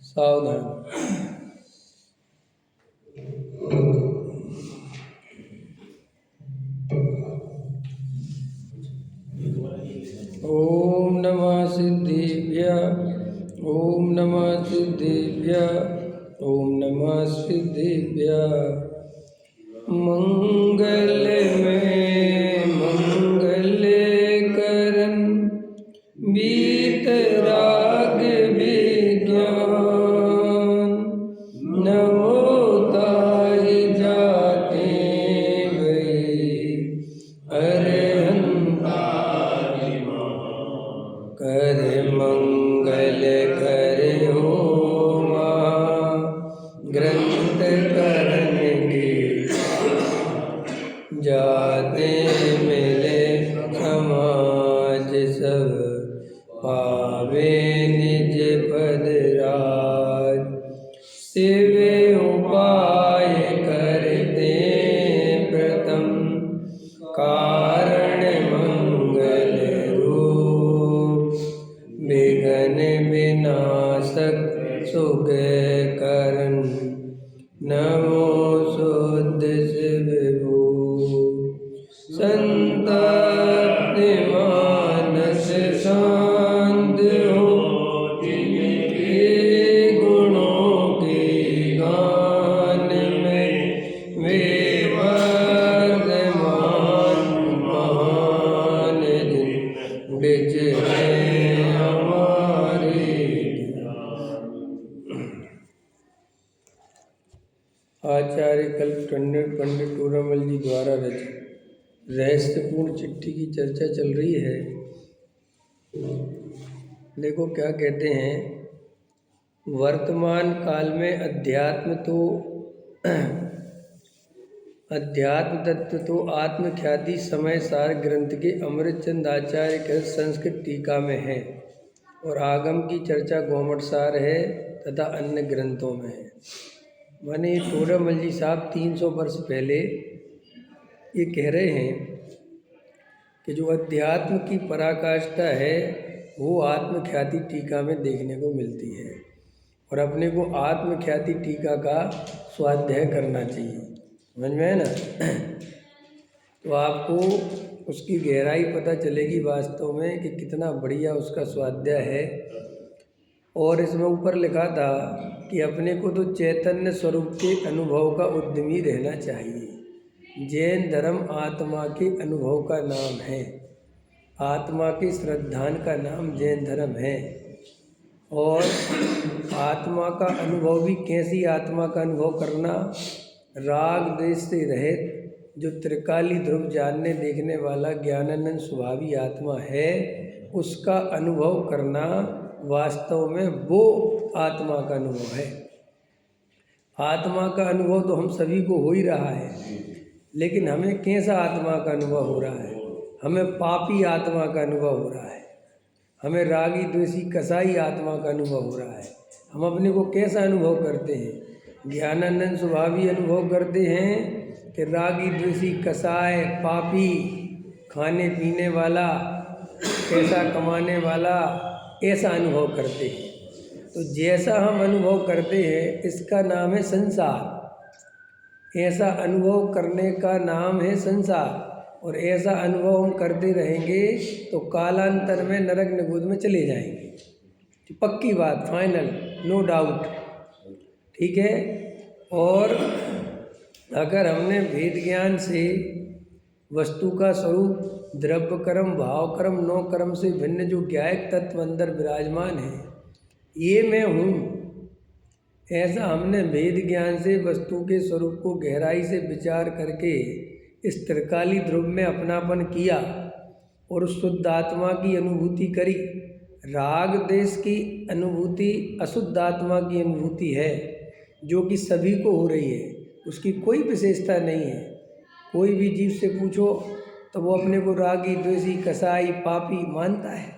सावधान। ओम नमः सिद्धेभ्यः। ओम नमः सिद्धेभ्यः। ओम नमः सिद्धेभ्यः। मंगल में मंगल करन बीतराग विज्ञान नवोताय जाते गए अरहंता कर मंगल कर होमा ग्रंथ करेंगे जाते मिले समाज सब पावे निज पद राज सेवे उपाय करते प्रथम कारण मंगल रूप विघ्न विनाशक सुख करण नमो शुद्ध शिवभू संतप्त मानस शांत हो जिनके गुणों के गान में वे वर्धमान महान जिन विजय हमारे। आचार्य कल्प पंडित टूरामल जी द्वारा रचित रहस्यपूर्ण चिट्ठी की चर्चा चल रही है। देखो क्या कहते हैं, वर्तमान काल में अध्यात्म तत्व तो आत्मख्याति समय सार ग्रंथ के अमृतचंद आचार्य के संस्कृत टीका में है और आगम की चर्चा गोमट सार है तथा अन्य ग्रंथों में है। माने टूरामल जी साहब 300 वर्ष पहले ये कह रहे हैं कि जो अध्यात्म की पराकाष्ठा है वो आत्मख्याति टीका में देखने को मिलती है और अपने को आत्मख्याति टीका का स्वाध्याय करना चाहिए। समझ में है ना? तो आपको उसकी गहराई पता चलेगी वास्तव में कि कितना बढ़िया उसका स्वाध्याय है। और इसमें ऊपर लिखा था कि अपने को तो चैतन्य स्वरूप के अनुभव का उद्यमी रहना चाहिए। जैन धर्म आत्मा के अनुभव का नाम है, आत्मा के श्रद्धान का नाम जैन धर्म है। और आत्मा का अनुभव भी कैसी आत्मा का अनुभव करना, राग द्वेष से रहित जो त्रिकाली ध्रुव जानने देखने वाला ज्ञानानंद स्वभावी आत्मा है उसका अनुभव करना वास्तव में वो आत्मा का अनुभव है। आत्मा का अनुभव तो हम सभी को हो ही रहा है, लेकिन हमें कैसा आत्मा का अनुभव हो रहा है? हमें पापी आत्मा का अनुभव हो रहा है, हमें रागी द्वेषी कसाई आत्मा का अनुभव हो रहा है। हम अपने को कैसा अनुभव करते हैं? ज्ञानानंद स्वभावी अनुभव करते हैं कि रागी द्वेषी कसाय पापी, खाने पीने वाला, पैसा कमाने वाला, ऐसा अनुभव करते हैं। तो जैसा हम अनुभव करते हैं इसका नाम है संसार। ऐसा अनुभव करने का नाम है संसार और ऐसा अनुभव हम करते रहेंगे तो कालांतर में नरक निगुद में चले जाएंगे। पक्की बात, फाइनल, नो डाउट। ठीक है। और अगर हमने वेद ज्ञान से वस्तु का स्वरूप द्रव्य कर्म भाव कर्म नौ कर्म से भिन्न जो ज्ञायक तत्व अंदर विराजमान है ये मैं हूँ, ऐसा हमने वेद ज्ञान से वस्तु के स्वरूप को गहराई से विचार करके इस त्रिकाली ध्रुव में अपनापन किया और उस शुद्ध आत्मा की अनुभूति करी। राग देश की अनुभूति अशुद्ध आत्मा की अनुभूति है जो कि सभी को हो रही है, उसकी कोई विशेषता नहीं है। कोई भी जीव से पूछो तो वो अपने को रागी द्वेषी कसाई पापी मानता है,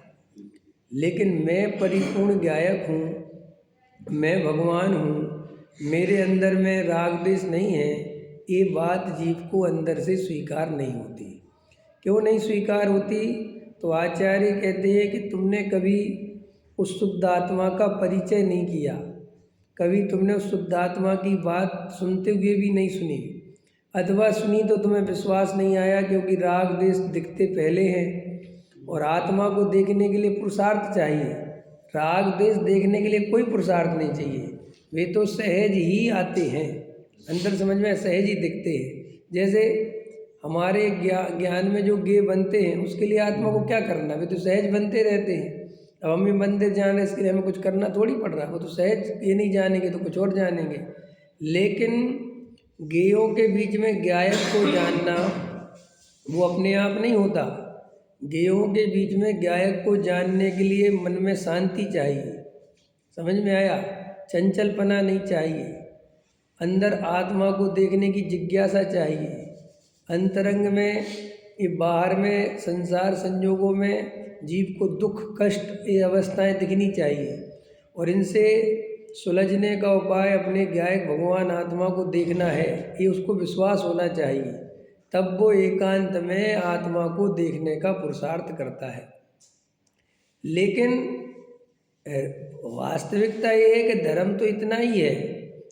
लेकिन मैं परिपूर्ण गायक हूँ, मैं भगवान हूँ, मेरे अंदर में राग द्वेष नहीं है, ये बात जीव को अंदर से स्वीकार नहीं होती। क्यों नहीं स्वीकार होती? तो आचार्य कहते हैं कि तुमने कभी उस शुद्ध आत्मा का परिचय नहीं किया, कभी तुमने उस शुद्ध आत्मा की बात सुनते हुए भी नहीं सुनी, अथवा सुनी तो तुम्हें विश्वास नहीं आया, क्योंकि राग देश दिखते पहले हैं और आत्मा को देखने के लिए पुरुषार्थ चाहिए। राग देश देखने के लिए कोई पुरुषार्थ नहीं चाहिए, वे तो सहज ही आते हैं, अंदर समझ में सहज ही दिखते हैं। जैसे हमारे ज्ञान में जो ज्ञेय बनते हैं उसके लिए आत्मा को क्या करना, वे तो सहज बनते रहते हैं। अब हमें मंदिर जाना है, इसके लिए हमें कुछ करना थोड़ी पड़ रहा है, वो तो सहज ये नहीं जानेंगे तो कुछ और जानेंगे। लेकिन ज्ञेयों के बीच में ज्ञायक को जानना वो अपने आप नहीं होता। ज्ञेयों के बीच में ज्ञायक को जानने के लिए मन में शांति चाहिए, समझ में आया, चंचलपना नहीं चाहिए, अंदर आत्मा को देखने की जिज्ञासा चाहिए, अंतरंग में ये बाहर में संसार संजोगों में जीव को दुख कष्ट ये अवस्थाएं दिखनी चाहिए, और इनसे सुलझने का उपाय अपने ज्ञायक भगवान आत्मा को देखना है, ये उसको विश्वास होना चाहिए। तब वो एकांत में आत्मा को देखने का पुरुषार्थ करता है। लेकिन वास्तविकता ये है कि धर्म तो इतना ही है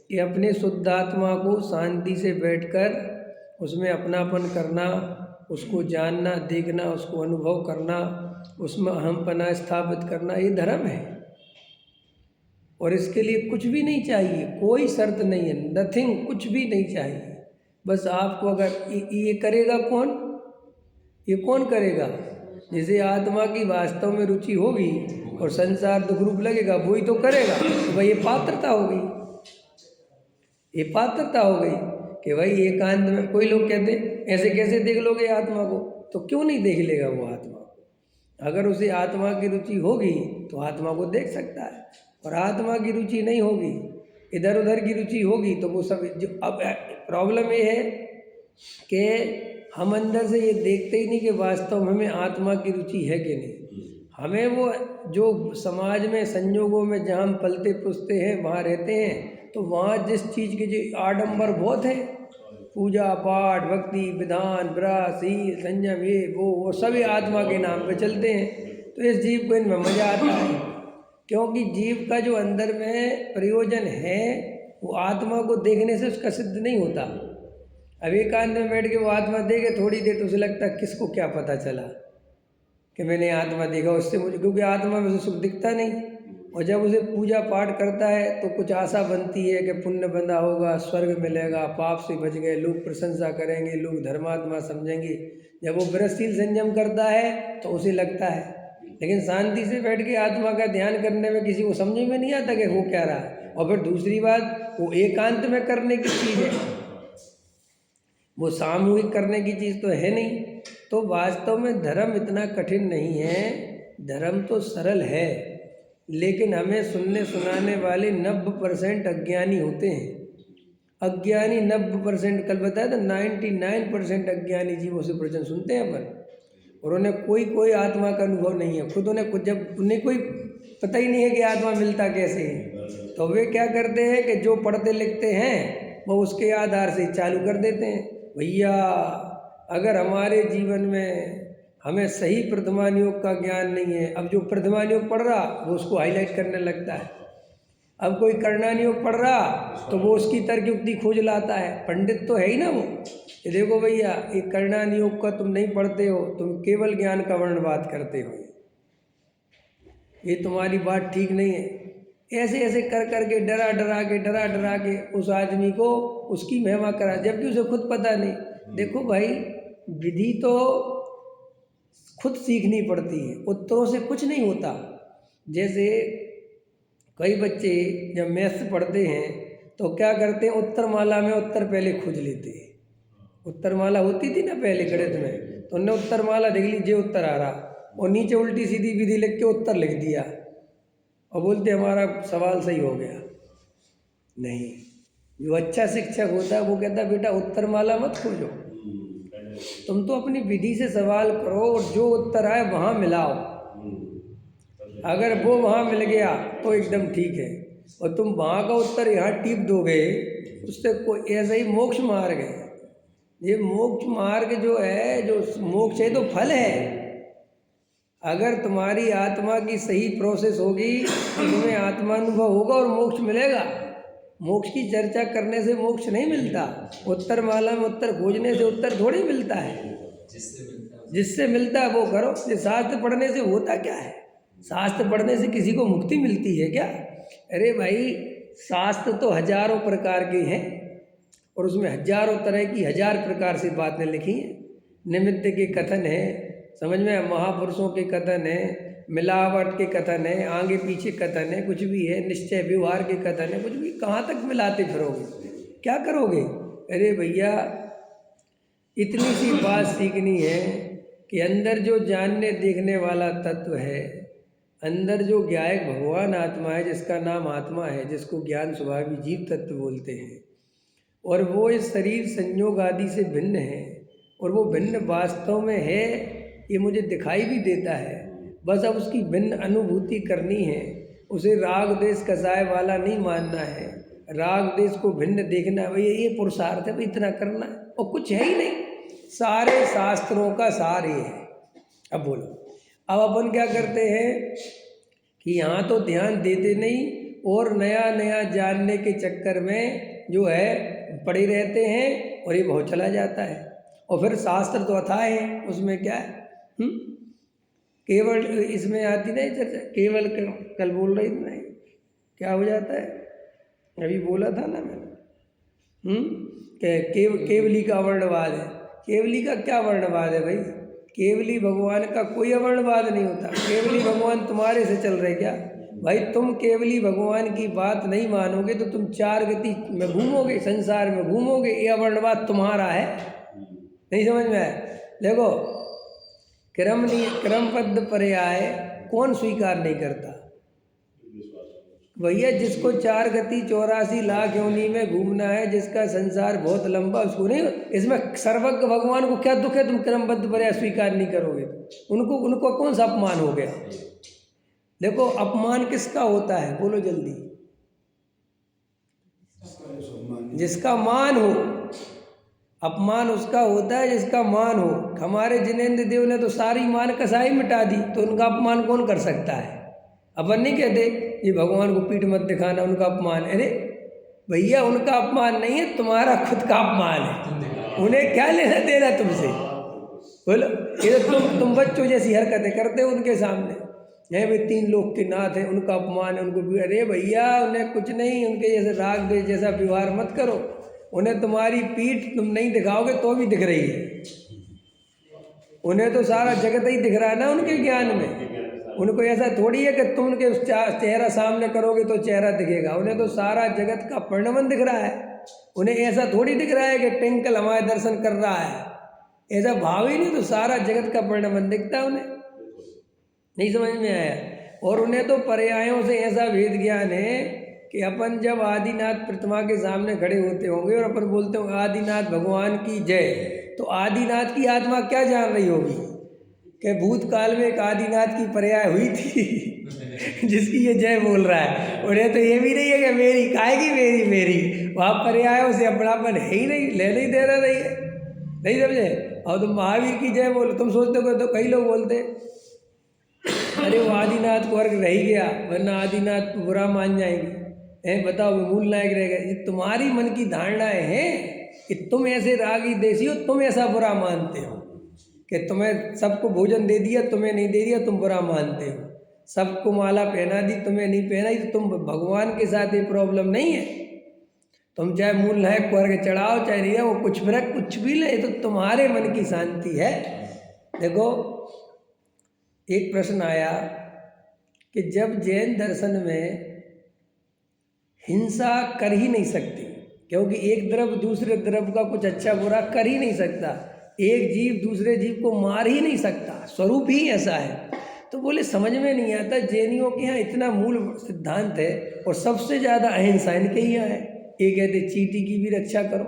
कि अपने शुद्ध आत्मा को शांति से बैठकर उसमें अपनापन करना, उसको जानना देखना, उसको अनुभव करना, उसमें अहमपना स्थापित करना, ये धर्म है। और इसके लिए कुछ भी नहीं चाहिए, कोई शर्त नहीं है, नथिंग, कुछ भी नहीं चाहिए। बस आपको अगर ये करेगा कौन, ये कौन करेगा, जिसे आत्मा की वास्तव में रुचि होगी और संसार दुख रूप लगेगा वही तो करेगा। तो भाई ये पात्रता हो गई, ये पात्रता हो गई कि भाई एकांत में। कोई लोग कहते ऐसे कैसे देख लोगे आत्मा को, तो क्यों नहीं देख लेगा वो आत्मा को? अगर उसे आत्मा की रुचि होगी तो आत्मा को देख सकता है, और आत्मा की रुचि नहीं होगी, इधर उधर की रुचि होगी, तो वो सब जो। अब प्रॉब्लम ये है कि हम अंदर से ये देखते ही नहीं कि वास्तव में हमें आत्मा की रुचि है कि नहीं। हमें वो जो समाज में संयोगों में जहाँ हम पलते पुसते हैं वहाँ रहते हैं, तो वहाँ जिस चीज़ के जो आडंबर बहुत है, पूजा पाठ भक्ति विधान विरास शील संयम ये वो सभी आत्मा के नाम पे चलते हैं। तो इस जीव को इनमें मजा आता है, क्योंकि जीव का जो अंदर में प्रयोजन है वो आत्मा को देखने से उसका सिद्ध नहीं होता। अब एकांत में बैठ के वो आत्मा देखे थोड़ी देर तो उसे लगता है किसको क्या पता चला कि मैंने आत्मा देखा, उससे मुझे, क्योंकि आत्मा में से सुख दिखता नहीं। और जब उसे पूजा पाठ करता है तो कुछ आशा बनती है कि पुण्य बंधा होगा, स्वर्ग मिलेगा, पाप से बच गए, लोग प्रशंसा करेंगे, लोग धर्मात्मा समझेंगे। जब वो व्रतशील संयम करता है तो उसे लगता है, लेकिन शांति से बैठ के आत्मा का ध्यान करने में किसी को समझ में नहीं आता कि वो क्या रहा है। और फिर दूसरी बात, वो एकांत में करने की चीज़ है, वो सामूहिक करने की चीज़ तो है नहीं। तो वास्तव में धर्म इतना कठिन नहीं है, धर्म तो सरल है, लेकिन हमें सुनने सुनाने वाले 90% अज्ञानी होते हैं। अज्ञानी 90%, कल बताया था 99% अज्ञानी जीवों से प्रवचन सुनते हैं अपन, और उन्हें कोई आत्मा का अनुभव नहीं है। खुद उन्हें जब उन्हें कोई पता ही नहीं है कि आत्मा मिलता कैसे है, तो वे क्या करते हैं कि जो पढ़ते लिखते हैं वो उसके आधार से चालू कर देते हैं। भैया अगर हमारे जीवन में हमें सही प्रथमान योग का ज्ञान नहीं है, अब जो प्रथमान योग पढ़ रहा वो उसको हाईलाइट करने लगता है, अब कोई करणान योग पढ़ रहा तो वो उसकी तर्क युक्ति खोज लाता है। पंडित तो है ही ना वो, ये देखो भैया ये करणान योग का तुम नहीं पढ़ते हो, तुम केवल ज्ञान का वर्णवाद करते हो, ये तुम्हारी बात ठीक नहीं है। ऐसे ऐसे कर करके डरा डरा के उस आदमी को उसकी महिमा करा, जबकि उसे खुद पता नहीं। देखो भाई विधि तो खुद सीखनी पड़ती है, उत्तरों से कुछ नहीं होता। जैसे कई बच्चे जब मैथ्स पढ़ते हैं तो क्या करते हैं, उत्तरमाला में उत्तर पहले खोज लेते हैं। उत्तरमाला होती थी ना पहले गणित में, तो उन्होंने उत्तरमाला देख ली, जे उत्तर आ रहा, और नीचे उल्टी सीधी विधि लिख के उत्तर लिख दिया और बोलते हमारा सवाल सही हो गया। नहीं, जो अच्छा शिक्षक होता है वो कहता है बेटा उत्तरमाला मत खोजो, तुम तो अपनी विधि से सवाल करो और जो उत्तर आए वहाँ मिलाओ। अगर वो वहाँ मिल गया तो एकदम ठीक है, और तुम वहाँ का उत्तर यहाँ टीप दोगे, उससे कोई ऐसा ही मोक्ष मार्ग है। ये मोक्ष मार्ग जो है, जो मोक्ष है तो फल है। अगर तुम्हारी आत्मा की सही प्रोसेस होगी तो तुम्हें आत्मानुभव होगा और मोक्ष मिलेगा। मोक्ष की चर्चा करने से मोक्ष नहीं मिलता, उत्तर माला में उत्तर खोजने से उत्तर थोड़ी मिलता है। जिससे मिलता है वो करो। ये शास्त्र पढ़ने से होता क्या है? शास्त्र पढ़ने से किसी को मुक्ति मिलती है क्या? अरे भाई, शास्त्र तो हजारों प्रकार के हैं और उसमें हजारों तरह की हजार प्रकार से बातें लिखी हैं। निमित्त के कथन है, समझ में, महापुरुषों के कथन है, मिलावट के कथन है, आगे पीछे कथन है, कुछ भी है, निश्चय व्यवहार के कथन है, कुछ भी। कहाँ तक मिलाते फिरोगे? क्या करोगे? अरे भैया, इतनी सी बात सीखनी है कि अंदर जो जानने देखने वाला तत्व है, अंदर जो ज्ञायक भगवान आत्मा है, जिसका नाम आत्मा है, जिसको ज्ञान स्वभावी जीव तत्व बोलते हैं, और वो इस शरीर संयोग आदि से भिन्न है, और वो भिन्न वास्तव में है, ये मुझे दिखाई भी देता है। बस अब उसकी भिन्न अनुभूति करनी है। उसे राग देश कसाय वाला नहीं मानना है, राग देश को भिन्न देखना है। भैया ये पुरुषार्थ है, भाई इतना करना है, और कुछ है ही नहीं। सारे शास्त्रों का सार ये है। अब बोलो, अब अपन क्या करते हैं कि यहाँ तो ध्यान देते नहीं और नया नया जानने के चक्कर में जो है पड़े रहते हैं, और ये बहुत चला जाता है। और फिर शास्त्र तो अथाह है, उसमें क्या है, केवल इसमें आती नहीं चर्चा, केवल कल बोल रही थी नहीं, क्या हो जाता है, अभी बोला था ना मैंने, केवली का वर्णवाद है। केवली का क्या वर्णवाद है भाई? केवली भगवान का कोई अवर्णवाद नहीं होता। केवली भगवान तुम्हारे से चल रहे क्या भाई? तुम केवली भगवान की बात नहीं मानोगे तो तुम चार गति में घूमोगे, संसार में घूमोगे। ये अवर्णवाद तुम्हारा है, नहीं समझ में आया? देखो, क्रमबद्ध पर्याय कौन स्वीकार नहीं करता भैया? जिसको 4 गति 84 लाख योनि में घूमना है, जिसका संसार बहुत लंबा, उसको नहीं। इसमें सर्वज्ञ भगवान को क्या दुख है तुम क्रमबद्ध पर्याय स्वीकार नहीं करोगे? उनको कौन सा अपमान हो गया? देखो, अपमान किसका होता है, बोलो जल्दी? जिसका मान हो। अपमान उसका होता है जिसका मान हो। हमारे जिनेंद्र देव ने तो सारी मान कसाई मिटा दी, तो उनका अपमान कौन कर सकता है? अपन नहीं कहते ये भगवान को पीठ मत दिखाना, उनका अपमान। अरे भैया, उनका अपमान नहीं है, तुम्हारा खुद का अपमान है। उन्हें क्या लेना देना तुमसे? बोलो, ये तो तुम बच्चों जैसी हरकतें करते हो उनके सामने। नहीं भाई, 3 लोग के नाथ है, उनका अपमान है, उनको भी। अरे भैया, उन्हें कुछ नहीं, उनके जैसे राग देश जैसा व्यवहार मत करो। उन्हें तुम्हारी पीठ तुम नहीं दिखाओगे तो भी दिख रही है। उन्हें तो सारा जगत ही दिख रहा है ना उनके ज्ञान में। उनको ऐसा थोड़ी है कि तुम उनके चेहरा सामने करोगे तो चेहरा दिखेगा। उन्हें तो सारा जगत का परिणमन दिख रहा है। उन्हें ऐसा थोड़ी दिख रहा है कि टिंकल हमारे दर्शन कर रहा है, ऐसा भाव ही नहीं। तो सारा जगत का परिणमन दिखता है उन्हें, नहीं समझ में आया? और उन्हें तो पर्यायों से ऐसा भेद ज्ञान है कि अपन जब आदिनाथ प्रतिमा के सामने खड़े होते होंगे और अपन बोलते होंगे आदिनाथ भगवान की जय, तो आदिनाथ की आत्मा क्या जान रही होगी कि भूतकाल में एक आदिनाथ की पर्याय हुई थी जिसकी ये जय बोल रहा है। उन्हें तो ये भी नहीं है कि मेरी काहेगी, मेरी वहाँ पर्यायों से अपनापन है ही नहीं, लेने ही देना नहीं है, नहीं समझे? और तुम महावीर की जय बोलो, तुम सोचते हो तो कई लोग बोलते अरे वो आदिनाथ को अर्घ रह ही गया, वरना आदिनाथ को बुरा मान जाएंगे। बताओ, मूल नायक रह गए। ये तुम्हारी मन की धारणाएं हैं कि तुम ऐसे रागी देसी हो, तुम ऐसा बुरा मानते हो कि तुम्हें सबको भोजन दे दिया, तुम्हें नहीं दे दिया, तुम बुरा मानते हो। सबको माला पहना दी, तुम्हें नहीं पहनाई, तो तुम भगवान के साथ ये प्रॉब्लम नहीं है। तुम चाहे मूल नायक को अर्घ चढ़ाओ, चाहे नहीं, वो कुछ फर्क कुछ भी ले, तो तुम्हारे मन की शांति है। देखो, एक प्रश्न आया कि जब जैन दर्शन में हिंसा कर ही नहीं सकती, क्योंकि एक द्रव्य दूसरे द्रव्य का कुछ अच्छा बुरा कर ही नहीं सकता, एक जीव दूसरे जीव को मार ही नहीं सकता, स्वरूप ही ऐसा है। तो बोले समझ में नहीं आता, जैनियों के यहाँ इतना मूल सिद्धांत है और सबसे ज़्यादा अहिंसा इनके ही यहाँ है। ये कहते चींटी की भी रक्षा करो,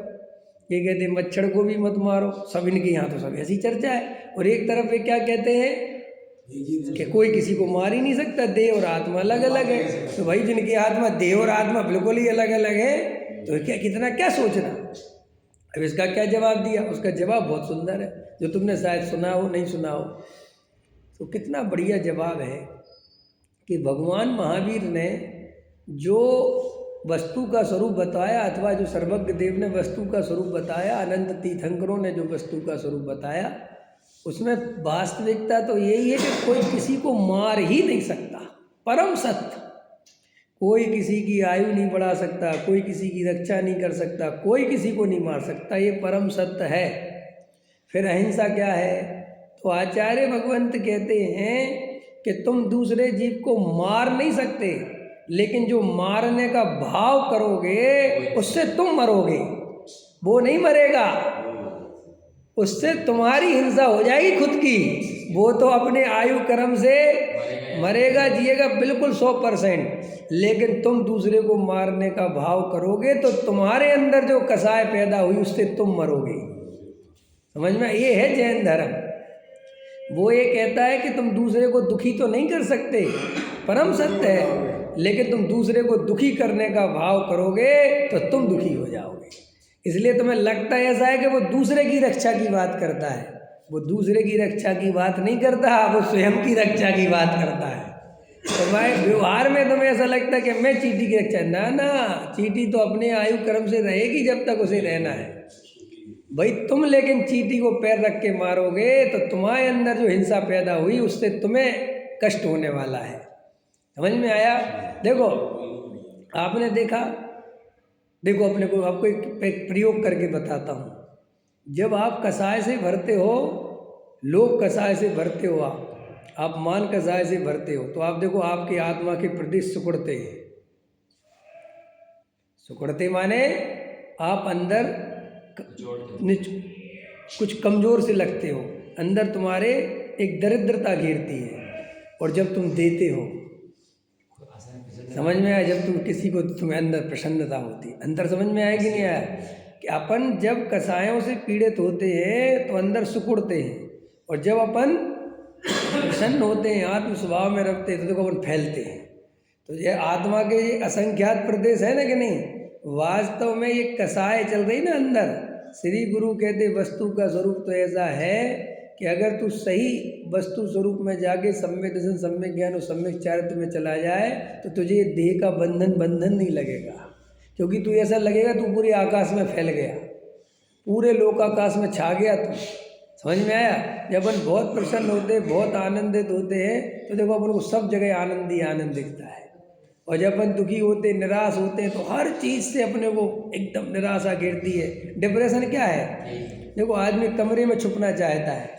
ये कहते मच्छर को भी मत मारो, सब इनके यहाँ तो सब ऐसी चर्चा है। और एक तरफ वे क्या कहते हैं कि कोई किसी को मार ही नहीं सकता, देह और आत्मा अलग अलग है। तो भाई जिनकी आत्मा, देह और आत्मा बिल्कुल ही अलग अलग है, तो क्या कितना क्या सोचना। अब इसका क्या जवाब दिया? उसका जवाब बहुत सुंदर है, जो तुमने शायद सुना हो, नहीं सुना हो। तो कितना बढ़िया जवाब है कि भगवान महावीर ने जो वस्तु का स्वरूप बताया, अथवा जो सर्वज्ञ देव ने वस्तु का स्वरूप बताया, अनंत तीर्थंकरों ने जो वस्तु का स्वरूप बताया, उसमें वास्तविकता तो यही है कि कोई किसी को मार ही नहीं सकता। परम सत्य। कोई किसी की आयु नहीं बढ़ा सकता, कोई किसी की रक्षा नहीं कर सकता, कोई किसी को नहीं मार सकता, ये परम सत्य है। फिर अहिंसा क्या है? तो आचार्य भगवंत कहते हैं कि तुम दूसरे जीव को मार नहीं सकते, लेकिन जो मारने का भाव करोगे उससे तुम मरोगे, वो नहीं मरेगा, उससे तुम्हारी हिंसा हो जाएगी खुद की। वो तो अपने आयु कर्म से मरेगा, जिएगा बिल्कुल 100%, लेकिन तुम दूसरे को मारने का भाव करोगे तो तुम्हारे अंदर जो कसाय पैदा हुई उससे तुम मरोगे। समझ में? ये है जैन धर्म। वो ये कहता है कि तुम दूसरे को दुखी तो नहीं कर सकते, परम सत्य है, लेकिन तुम दूसरे को दुखी करने का भाव करोगे तो तुम दुखी हो जाओगे। इसलिए तुम्हें लगता है ऐसा है कि वो दूसरे की रक्षा की बात करता है, वो दूसरे की रक्षा की बात नहीं करता, वो स्वयं की रक्षा की बात करता है। तो भाई व्यवहार में तुम्हें ऐसा लगता है कि मैं चींटी की रक्षा, ना ना, चींटी तो अपने आयु कर्म से रहेगी जब तक उसे रहना है भाई। तुम लेकिन चींटी को पैर रख के मारोगे तो तुम्हारे अंदर जो हिंसा पैदा हुई उससे तुम्हें कष्ट होने वाला है। समझ में आया? देखो आपने देखा, देखो अपने को आपको एक प्रयोग करके बताता हूँ। जब आप कसाय से भरते हो, लोग कसाय से भरते हो, आप मान कसाय से भरते हो, तो आप देखो आपकी आत्मा के प्रति सिकुड़ते हैं। सिकुड़ते माने आप अंदर कुछ कमज़ोर से लगते हो, अंदर तुम्हारे एक दरिद्रता घेरती है। और जब तुम देते हो, समझ में आया? जब तुम किसी को, तुम्हें अंदर प्रसन्नता होती, अंदर समझ में आया कि नहीं आया? कि अपन जब कसायों से पीड़ित होते हैं तो अंदर सिकुड़ते हैं, और जब अपन प्रसन्न होते हैं, आत्म स्वभाव में रखते हैं, तो देखो अपन फैलते हैं। तो ये आत्मा के ये असंख्यात प्रदेश है ना कि नहीं? वास्तव में ये कसाय चल रही ना अंदर। श्री गुरु कहते वस्तु का स्वरूप तो ऐसा है कि अगर तू सही वस्तु स्वरूप में जाके सम्यक दर्शन, सम्यक ज्ञान और सम्यक चारित्र में चला जाए तो तुझे देह का बंधन नहीं लगेगा, क्योंकि तू ऐसा लगेगा तू पूरे आकाश में फैल गया, पूरे लोक आकाश में छा गया तू। समझ में आया? जब अपन बहुत प्रसन्न होते हैं, बहुत आनंदित होते हैं, तो देखो अपन को सब जगह आनंद ही आनंद दिखता है। और जब अपन दुखी होते, निराश होते हैं, तो हर चीज़ से अपने को एकदम निराशा घेरती है। डिप्रेशन क्या है? देखो आदमी कमरे में छुपना चाहता है,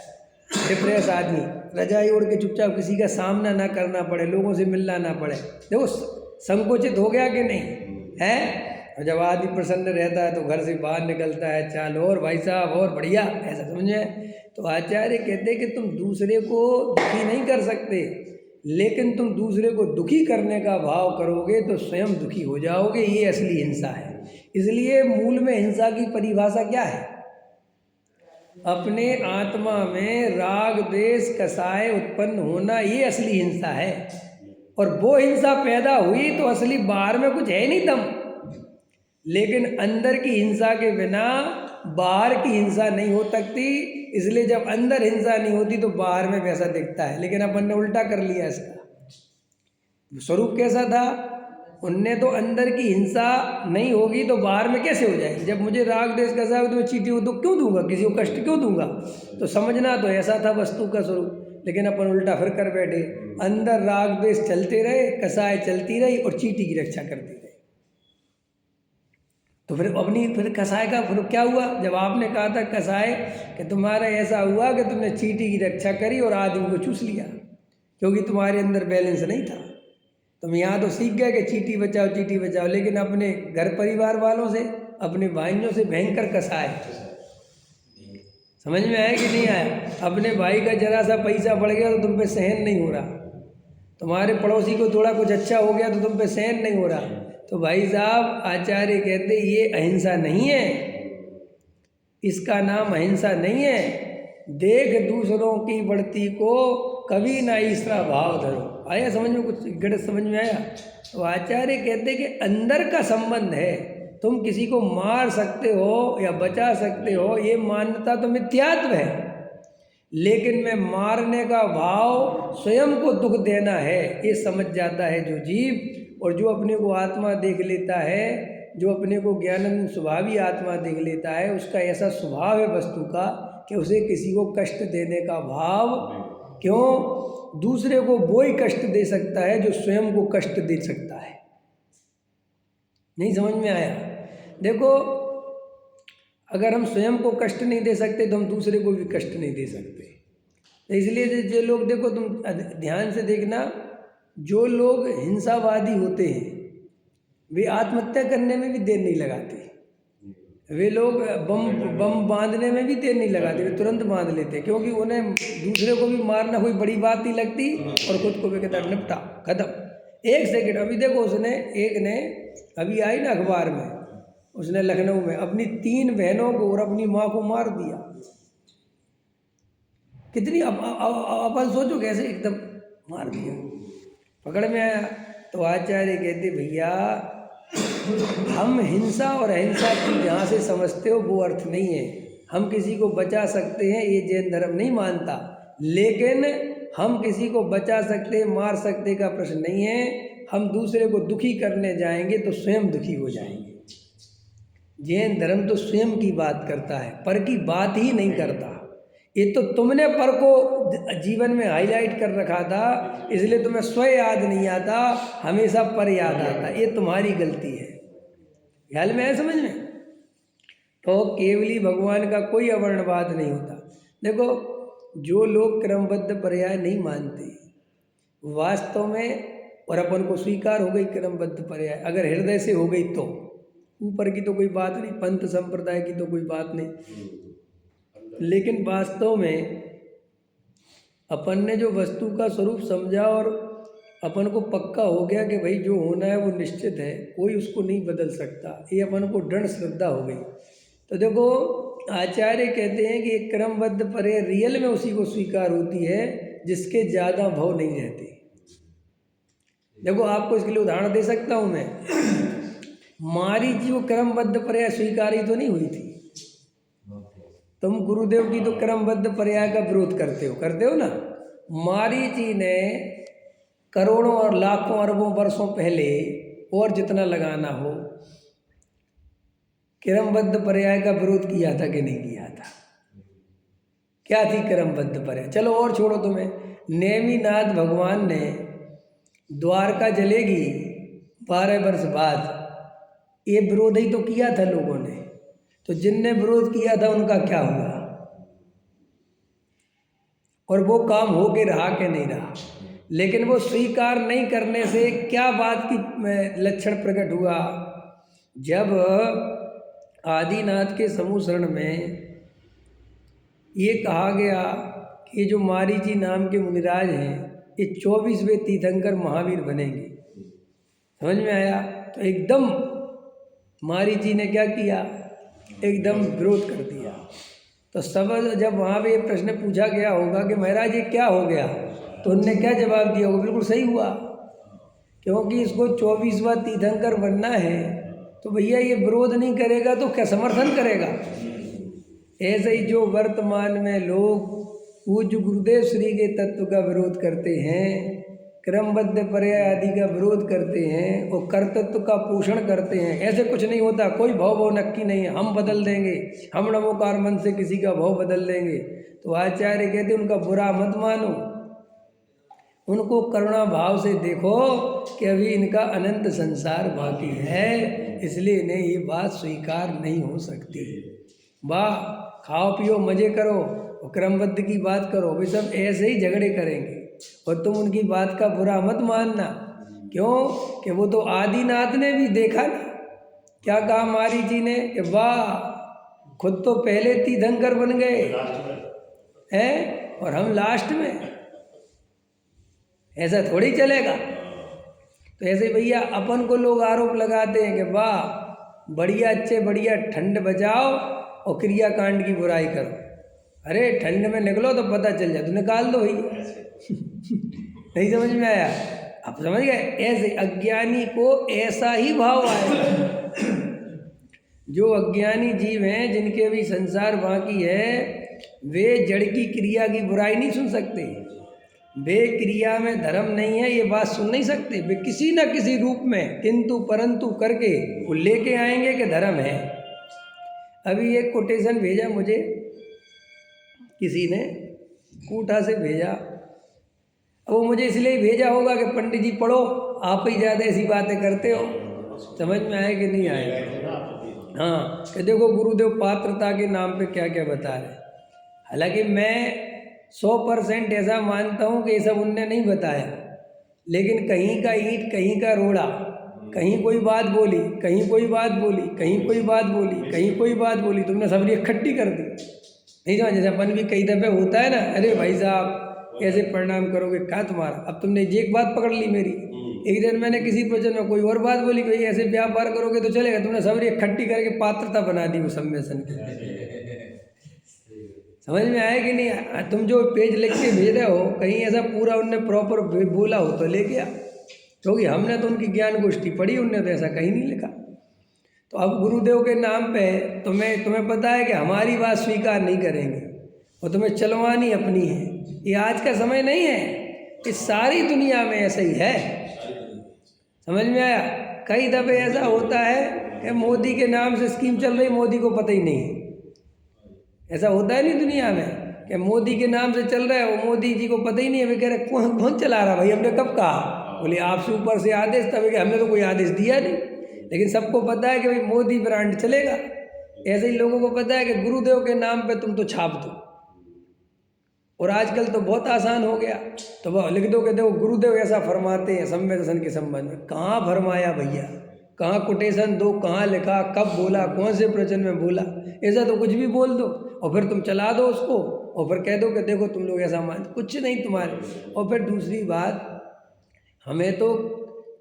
डिप्रेस आदमी रजाई ओढ़ के चुपचाप, किसी का सामना ना करना पड़े, लोगों से मिलना ना पड़े। देखो संकुचित हो गया कि नहीं है? और जब आदमी प्रसन्न रहता है तो घर से बाहर निकलता है, चाल और भाई साहब और बढ़िया, ऐसा समझे? तो आचार्य कहते हैं कि तुम दूसरे को दुखी नहीं कर सकते, लेकिन तुम दूसरे को दुखी करने का भाव करोगे तो स्वयं दुखी हो जाओगे। ये असली हिंसा है। इसलिए मूल में हिंसा की परिभाषा क्या है? अपने आत्मा में राग द्वेष कसाय उत्पन्न होना, ये असली हिंसा है। और वो हिंसा पैदा हुई तो असली बाहर में कुछ है नहीं दम, लेकिन अंदर की हिंसा के बिना बाहर की हिंसा नहीं हो सकती। इसलिए जब अंदर हिंसा नहीं होती तो बाहर में वैसा दिखता है, लेकिन अपन ने उल्टा कर लिया। इसका स्वरूप कैसा था? उनने तो अंदर की हिंसा नहीं होगी तो बाहर में कैसे हो जाएगी? जब मुझे राग देश कैसा हो तो मैं चींटी को दुख क्यों दूंगा, किसी को कष्ट क्यों दूंगा? तो समझना तो ऐसा था वस्तु का स्वरूप, लेकिन अपन उल्टा फिर कर बैठे। अंदर राग देश चलते रहे, कसाय चलती रही और चींटी की रक्षा करती रही। तो फिर कसाय का फिर क्या हुआ? जब आपने कहा था कसाय कि तुम्हारा ऐसा हुआ कि तुमने चींटी की रक्षा करी और आदमी को चूस लिया, क्योंकि तुम्हारे अंदर बैलेंस नहीं था। तुम यहाँ तो सीख गए कि चींटी बचाओ, लेकिन अपने घर परिवार वालों से, अपने भाइयों से भयंकर कसाय। समझ में आया कि नहीं आया? अपने भाई का जरा सा पैसा बढ़ गया तो तुम पे सहन नहीं हो रहा, तुम्हारे पड़ोसी को थोड़ा कुछ अच्छा हो गया तो तुम पे सहन नहीं हो रहा। तो भाई साहब आचार्य कहते ये अहिंसा नहीं है, इसका नाम अहिंसा नहीं है। देख दूसरों की बढ़ती को कभी ना ईर्ष्या भाव धरो। आया समझ में? कुछ गणित समझ में आया? तो आचार्य कहते कि अंदर का संबंध है। तुम किसी को मार सकते हो या बचा सकते हो, ये मान्यता तो मिथ्यात्व है, लेकिन मैं मारने का भाव स्वयं को दुख देना है, ये समझ जाता है जो जीव, और जो अपने को आत्मा देख लेता है, जो अपने को ज्ञानंद स्वभावी आत्मा देख लेता है, उसका ऐसा स्वभाव है वस्तु का कि उसे किसी को कष्ट देने का भाव, क्यों, दूसरे को वो ही कष्ट दे सकता है जो स्वयं को कष्ट दे सकता है। नहीं समझ में आया? देखो, अगर हम स्वयं को कष्ट नहीं दे सकते तो हम दूसरे को भी कष्ट नहीं दे सकते। तो इसलिए जो लोग, देखो तुम ध्यान से देखना, जो लोग हिंसावादी होते हैं वे आत्महत्या करने में भी देर नहीं लगाते। वे लोग बम बांधने में भी देर नहीं लगाते, वे तुरंत बांध लेते, क्योंकि उन्हें दूसरे को भी मारना कोई बड़ी बात नहीं लगती और खुद को भी कहता निपटा, खत्म, 1 सेकंड। अभी देखो, उसने एक ने अभी आई ना अखबार में, उसने लखनऊ में अपनी 3 बहनों को और अपनी माँ को मार दिया। कितनी अपन सोचो कैसे एकदम मार दिया, पकड़ में आया। तो आचार्य कहते भैया, हम हिंसा और अहिंसा की जहाँ से समझते हो वो अर्थ नहीं है। हम किसी को बचा सकते हैं, ये जैन धर्म नहीं मानता, लेकिन हम किसी को बचा सकते, मार सकते का प्रश्न नहीं है। हम दूसरे को दुखी करने जाएंगे तो स्वयं दुखी हो जाएंगे। जैन धर्म तो स्वयं की बात करता है, पर की बात ही नहीं करता। ये तो तुमने पर को जीवन में हाईलाइट कर रखा था, इसलिए तुम्हें स्व याद नहीं आता, हमेशा पर याद आता। ये तुम्हारी गलती है। ख्याल में है, समझ में? तो केवली भगवान का कोई अवर्णवाद नहीं होता। देखो, जो लोग क्रमबद्ध पर्याय नहीं मानते वास्तव में, और अपन को स्वीकार हो गई क्रमबद्ध पर्याय, अगर हृदय से हो गई तो ऊपर की तो कोई बात नहीं, पंथ संप्रदाय की तो कोई बात नहीं, लेकिन वास्तव में अपन ने जो वस्तु का स्वरूप समझा और अपन को पक्का हो गया कि भाई जो होना है वो निश्चित है, कोई उसको नहीं बदल सकता, ये अपन को दृढ़ श्रद्धा हो गई। तो देखो, आचार्य कहते हैं कि एक क्रमबद्ध पर्याय रियल में उसी को स्वीकार होती है जिसके ज़्यादा भाव नहीं रहते। देखो, आपको इसके लिए उदाहरण दे सकता हूँ मैं। मारीच वो क्रमबद्ध पर्याय स्वीकारी तो नहीं हुई थी। तुम गुरुदेव की तो क्रमबद्ध पर्याय का विरोध करते हो ना। मारीची ने करोड़ों और लाखों अरबों वर्षों पहले, और जितना लगाना हो, क्रमबद्ध पर्याय का विरोध किया था कि नहीं किया था? क्या थी क्रमबद्ध पर्याय? चलो और छोड़ो तुम्हें, नेमिनाथ भगवान ने द्वारका जलेगी 12 वर्ष बाद, ये विरोध ही तो किया था लोगों ने। तो जिनने विरोध किया था उनका क्या हुआ, और वो काम हो के रहा कि नहीं रहा? लेकिन वो स्वीकार नहीं करने से क्या बात की लक्षण प्रकट हुआ? जब आदिनाथ के समूह शरण में ये कहा गया कि ये जो मारीची नाम के मुनिराज हैं, ये 24वें तीर्थंकर महावीर बनेंगे, समझ में आया? तो एकदम मारीची ने क्या किया? एकदम विरोध कर दिया। तो सब जब वहाँ पे प्रश्न पूछा गया होगा कि महाराज ये क्या हो गया, तो उनने क्या जवाब दिया होगा? बिल्कुल सही हुआ, क्योंकि इसको 24वां तीर्थंकर बनना है, तो भैया ये विरोध नहीं करेगा तो क्या समर्थन करेगा? ऐसे ही जो वर्तमान में लोग पूज्य गुरुदेव श्री के तत्व का विरोध करते हैं, क्रमबद्ध पर्याय आदि का विरोध करते हैं और कर्तृत्व का पोषण करते हैं, ऐसे कुछ नहीं होता, कोई भाव नक्की नहीं है, हम बदल देंगे, हम नमोकार मन से किसी का भाव बदल देंगे। तो आचार्य कहते उनका बुरा मत मानो, उनको करुणा भाव से देखो कि अभी इनका अनंत संसार बाकी है, इसलिए इन्हें ये बात स्वीकार नहीं हो सकती। वाह, खाओ पियो मजे करो और क्रमबद्ध की बात करो, वे सब ऐसे ही झगड़े करेंगे और तुम उनकी बात का बुरा मत मानना। क्यों? कि वो तो आदिनाथ ने भी देखा ना, क्या कहा मारीची ने कि वाह, खुद तो पहले तीर्थंकर बन गए हैं और हम लास्ट में, ऐसा थोड़ी चलेगा। तो ऐसे भैया अपन को लोग आरोप लगाते हैं कि वाह बढ़िया, अच्छे बढ़िया, ठंड बचाओ और क्रियाकांड की बुराई करो। अरे ठंड में निकलो तो पता चल जाए, तो निकाल दो भैया। नहीं समझ में आया? आप समझ गए? ऐसे अज्ञानी को ऐसा ही भाव आएगा। जो अज्ञानी जीव हैं, जिनके भी संसार बाकी है, वे जड़ की क्रिया की बुराई नहीं सुन सकते। वे क्रिया में धर्म नहीं है, ये बात सुन नहीं सकते। वे किसी न किसी रूप में किंतु परंतु करके वो लेके आएंगे कि धर्म है। अभी एक कोटेशन भेजा मुझे किसी ने, कूटा से भेजा। अब वो मुझे इसलिए भेजा होगा कि पंडित जी पढ़ो, आप ही ज़्यादा ऐसी बातें करते हो, समझ में आए कि नहीं आए। हाँ, कि देखो गुरुदेव पात्रता के नाम पे क्या क्या बता रहे। हालांकि मैं 100% ऐसा मानता हूँ कि ये सब उनने नहीं बताया, लेकिन कहीं का ईंट कहीं का रोड़ा, कहीं कोई बात बोली, कहीं कोई बात बोली, कहीं कोई बात बोली, कहीं कोई बात बोली, तुमने सब इकट्ठी कर दी। नहीं समझ, जैसे अपन भी कई दफ़े होता है ना, अरे भाई साहब कैसे प्रणाम करोगे, क्या तुम्हारा, अब तुमने एक बात पकड़ ली मेरी। एक दिन मैंने किसी प्रवचन में कोई और बात बोली, भाई ऐसे व्यापार करोगे तो चलेगा, तुमने सब इकट्ठी करके पात्रता बना दी वो सम्मेलन की। समझ में आया कि नहीं। तुम जो पेज लिख के भेज रहे हो, कहीं ऐसा पूरा उनने प्रॉपर बोला हो तो लेके आ, क्योंकि हमने तो उनकी ज्ञान गोष्ठी पढ़ी, उनने तो ऐसा कहीं नहीं लिखा। तो अब गुरुदेव के नाम पे तुम्हें पता है कि हमारी बात स्वीकार नहीं करेंगे और तुम्हें चलवानी अपनी है। ये आज का समय नहीं है, इस सारी दुनिया में ऐसा ही है। समझ में आया। कई दफ़े ऐसा होता है कि मोदी के नाम से स्कीम चल रही, मोदी को पता ही नहीं है। ऐसा होता है नहीं दुनिया में कि मोदी के नाम से चल रहा है, वो मोदी जी को पता ही नहीं है। वे कह रहे कौन चला रहा भाई, हमने कब कहा। बोले आपसे ऊपर से आदेश, तब कि हमने तो कोई आदेश दिया नहीं, लेकिन सबको पता है कि भाई मोदी ब्रांड चलेगा। ऐसे ही लोगों को पता है कि गुरुदेव के नाम पे तुम तो छाप दो। और आजकल तो बहुत आसान हो गया, तो वह लिख दो कि देखो गुरुदेव ऐसा फरमाते हैं सम्य दर्शन के संबंध में। कहाँ फरमाया भैया, कहाँ कोटेशन दो, कहाँ लिखा, कब बोला, कौन से प्रवचन में बोला। ऐसा तो कुछ भी बोल दो और फिर तुम चला दो उसको, और फिर कह दो कि देखो तुम लोग ऐसा मान, कुछ नहीं तुम्हारे। और फिर दूसरी बात, हमें तो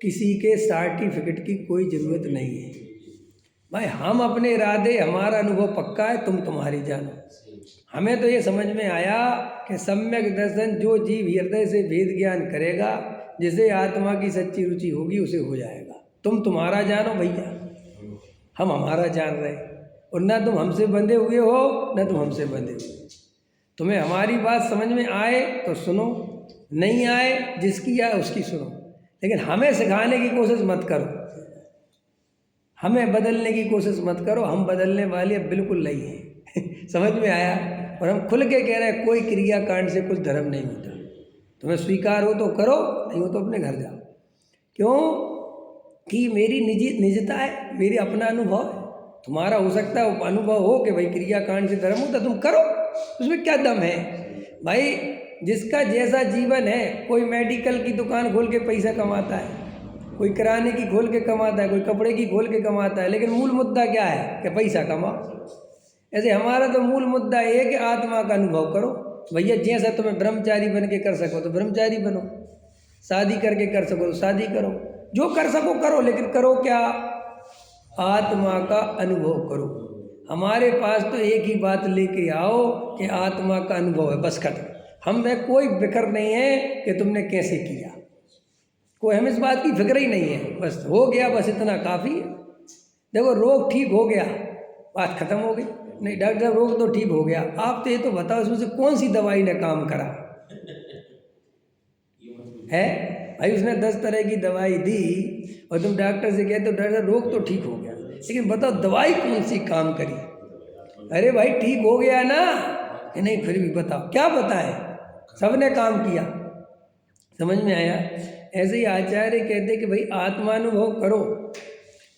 किसी के सर्टिफिकेट की कोई ज़रूरत नहीं है भाई। हम अपने इरादे, हमारा अनुभव पक्का है, तुम तुम्हारी जानो। हमें तो ये समझ में आया कि सम्यक दर्शन जो जीव हृदय से वेद ज्ञान करेगा, जिसे आत्मा की सच्ची रुचि होगी, उसे हो जाएगा। तुम तुम्हारा जानो भैया, हम हमारा जान रहे, और ना तुम हमसे बंधे हुए हो ना तुम हमसे बंधे हुए। तुम्हें हमारी बात समझ में आए तो सुनो, नहीं आए जिसकी आए उसकी सुनो, लेकिन हमें सिखाने की कोशिश मत करो, हमें बदलने की कोशिश मत करो। हम बदलने वाले बिल्कुल नहीं हैं। समझ में आया। और हम खुल के कह रहे हैं कोई क्रिया कांड से कुछ धर्म नहीं होता। तुम्हें स्वीकार हो तो करो, नहीं हो तो अपने घर जाओ। क्यों कि मेरी निजता है, मेरी अपना अनुभव है। तुम्हारा हो सकता है अनुभव हो कि भाई क्रिया कांड से धर्म होता, तुम करो, उसमें क्या दम है भाई। जिसका जैसा जीवन है, कोई मेडिकल की दुकान खोल के पैसा कमाता है, कोई किराने की खोल के कमाता है, कोई कपड़े की खोल के कमाता है, लेकिन मूल मुद्दा क्या है कि पैसा कमाओ। ऐसे हमारा तो मूल मुद्दा ये है कि आत्मा का अनुभव करो। भैया जैसा तुम्हें ब्रह्मचारी बन के कर सको तो ब्रह्मचारी बनो, शादी करके कर सको तो शादी करो, जो कर सको करो, लेकिन करो क्या, आत्मा का अनुभव करो। हमारे पास तो एक ही बात लेके आओ कि आत्मा का अनुभव है, बस खत्म। हम में कोई फिक्र नहीं है कि तुमने कैसे किया, कोई हमें इस बात की फिक्र ही नहीं है। बस हो गया, बस इतना काफ़ी है। देखो रोग ठीक हो गया, बात खत्म हो गई। नहीं डॉक्टर साहब रोग तो ठीक हो गया, आप तो ये तो बताओ इसमें से कौन सी दवाई ने काम करा है भाई। उसने 10 तरह की दवाई दी और तुम डॉक्टर से कहते हो डॉक्टर साहब रोग तो ठीक हो गया, लेकिन बताओ दवाई कौन सी काम करी। अरे भाई ठीक हो गया ना, नहीं फिर भी बताओ क्या बताए, सबने काम किया। समझ में आया। ऐसे ही आचार्य कहते कि भाई आत्मानुभव करो,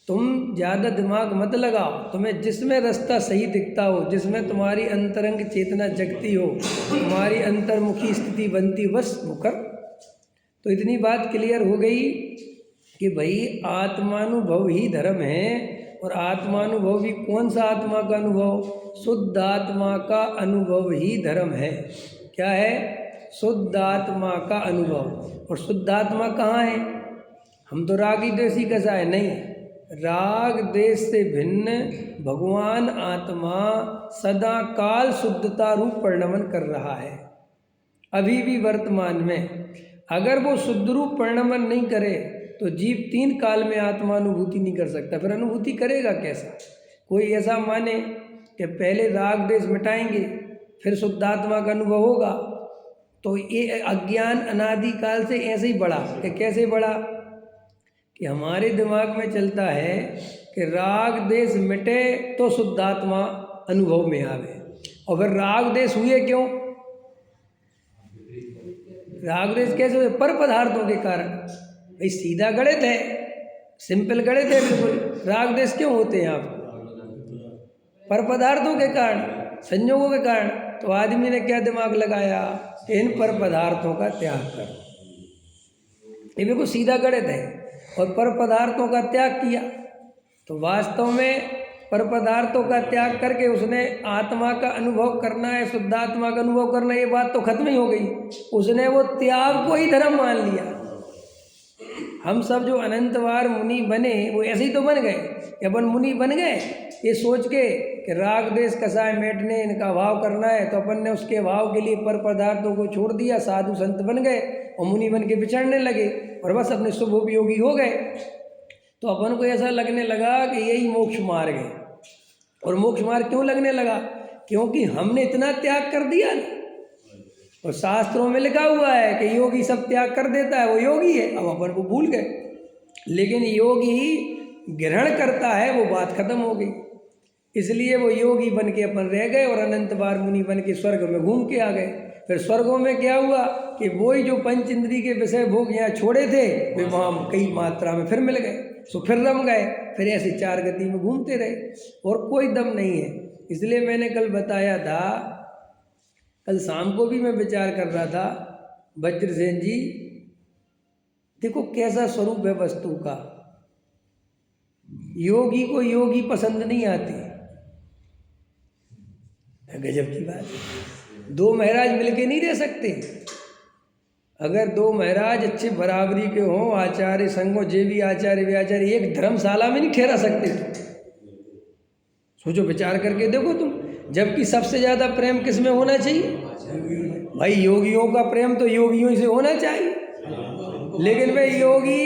तुम ज़्यादा दिमाग मत लगाओ। तुम्हें जिसमें रास्ता सही दिखता हो, जिसमें तुम्हारी अंतरंग चेतना जगती हो, तुम्हारी अंतर्मुखी स्थिति बनती, बस वो कर। तो इतनी बात क्लियर हो गई कि भाई आत्मानुभव ही धर्म है। और आत्मानुभव भी कौन सा आत्मा का अनुभव, शुद्ध आत्मा का अनुभव ही धर्म है। क्या है, शुद्ध आत्मा का अनुभव। और शुद्ध आत्मा कहाँ है, हम तो रागी द्वेषी कसाय नहीं, राग द्वेष से भिन्न भगवान आत्मा सदा काल शुद्धता रूप परिणमन कर रहा है। अभी भी वर्तमान में अगर वो शुद्ध रूप परिणमन नहीं करे तो जीव 3 काल में आत्मानुभूति नहीं कर सकता। फिर अनुभूति करेगा कैसा। कोई ऐसा माने कि पहले राग द्वेष मिटाएंगे फिर शुद्ध आत्मा का अनुभव होगा, तो ये अज्ञान अनादिकाल से ऐसे ही बढ़ा कि कैसे बढ़ा कि हमारे दिमाग में चलता है कि राग देश मिटे तो शुद्धात्मा अनुभव में आवे, और फिर राग देश हुए क्यों? राग देश कैसे हुए? पर पदार्थों के कारण। भाई सीधा गणित है, सिंपल गणित है बिल्कुल। राग देश क्यों होते हैं आपको? पर पदार्थों के कारण, संयोगों के कारण। तो आदमी ने क्या दिमाग लगाया कि इन पर पदार्थों का त्याग कर, ये बिल्कुल सीधा गणित है। और पर पदार्थों का त्याग किया तो वास्तव में पर पदार्थों का त्याग करके उसने आत्मा का अनुभव करना है, शुद्धात्मा का अनुभव करना, ये बात तो खत्म ही हो गई। उसने वो त्याग को ही धर्म मान लिया। हम सब जो अनंत बार मुनि बने वो ऐसे ही तो बन गए कि अपन मुनि बन गए ये सोच के कि राग देश कसाय मेटने इनका भाव करना है, तो अपन ने उसके भाव के लिए पर पदार्थों को छोड़ दिया, साधु संत बन गए और मुनि बन के विचरने लगे और बस अपने शुभ उपयोगी हो गए। तो अपन को ऐसा लगने लगा कि यही मोक्ष मार्ग है। और मोक्ष मार्ग क्यों लगने लगा? क्योंकि हमने इतना त्याग कर दिया ना। और शास्त्रों में लिखा हुआ है कि योगी सब त्याग कर देता है, वो योगी है। अब अपन को भूल गए, लेकिन योगी ग्रहण करता है, वो बात खत्म हो गई। इसलिए वो योगी बन के अपन रह गए और अनंत बार मुनि बन के स्वर्ग में घूम के आ गए। फिर स्वर्गों में क्या हुआ कि वही जो पंच इंद्री के विषय भोग यहाँ छोड़े थे वे वहाँ कई मात्रा में फिर मिल गए, सो फिर रम गए, फिर ऐसे चार गति में घूमते रहे और कोई दम नहीं है। इसलिए मैंने कल बताया था, कल शाम को भी मैं विचार कर रहा था, वज्रसेन जी देखो कैसा स्वरूप है वस्तु का। योगी को योगी पसंद नहीं आती, गजब की बात है। दो महाराज मिलके नहीं रह सकते। अगर दो महाराज अच्छे बराबरी के हों, आचार्य संगो जे भी आचार्य वे आचार्य, एक धर्मशाला में नहीं ठहरा सकते तुम। सोचो, विचार करके देखो तुम। जबकि सबसे ज़्यादा प्रेम किस में होना चाहिए? भाई योगियों का प्रेम तो योगियों से होना चाहिए। लेकिन भाई योगी,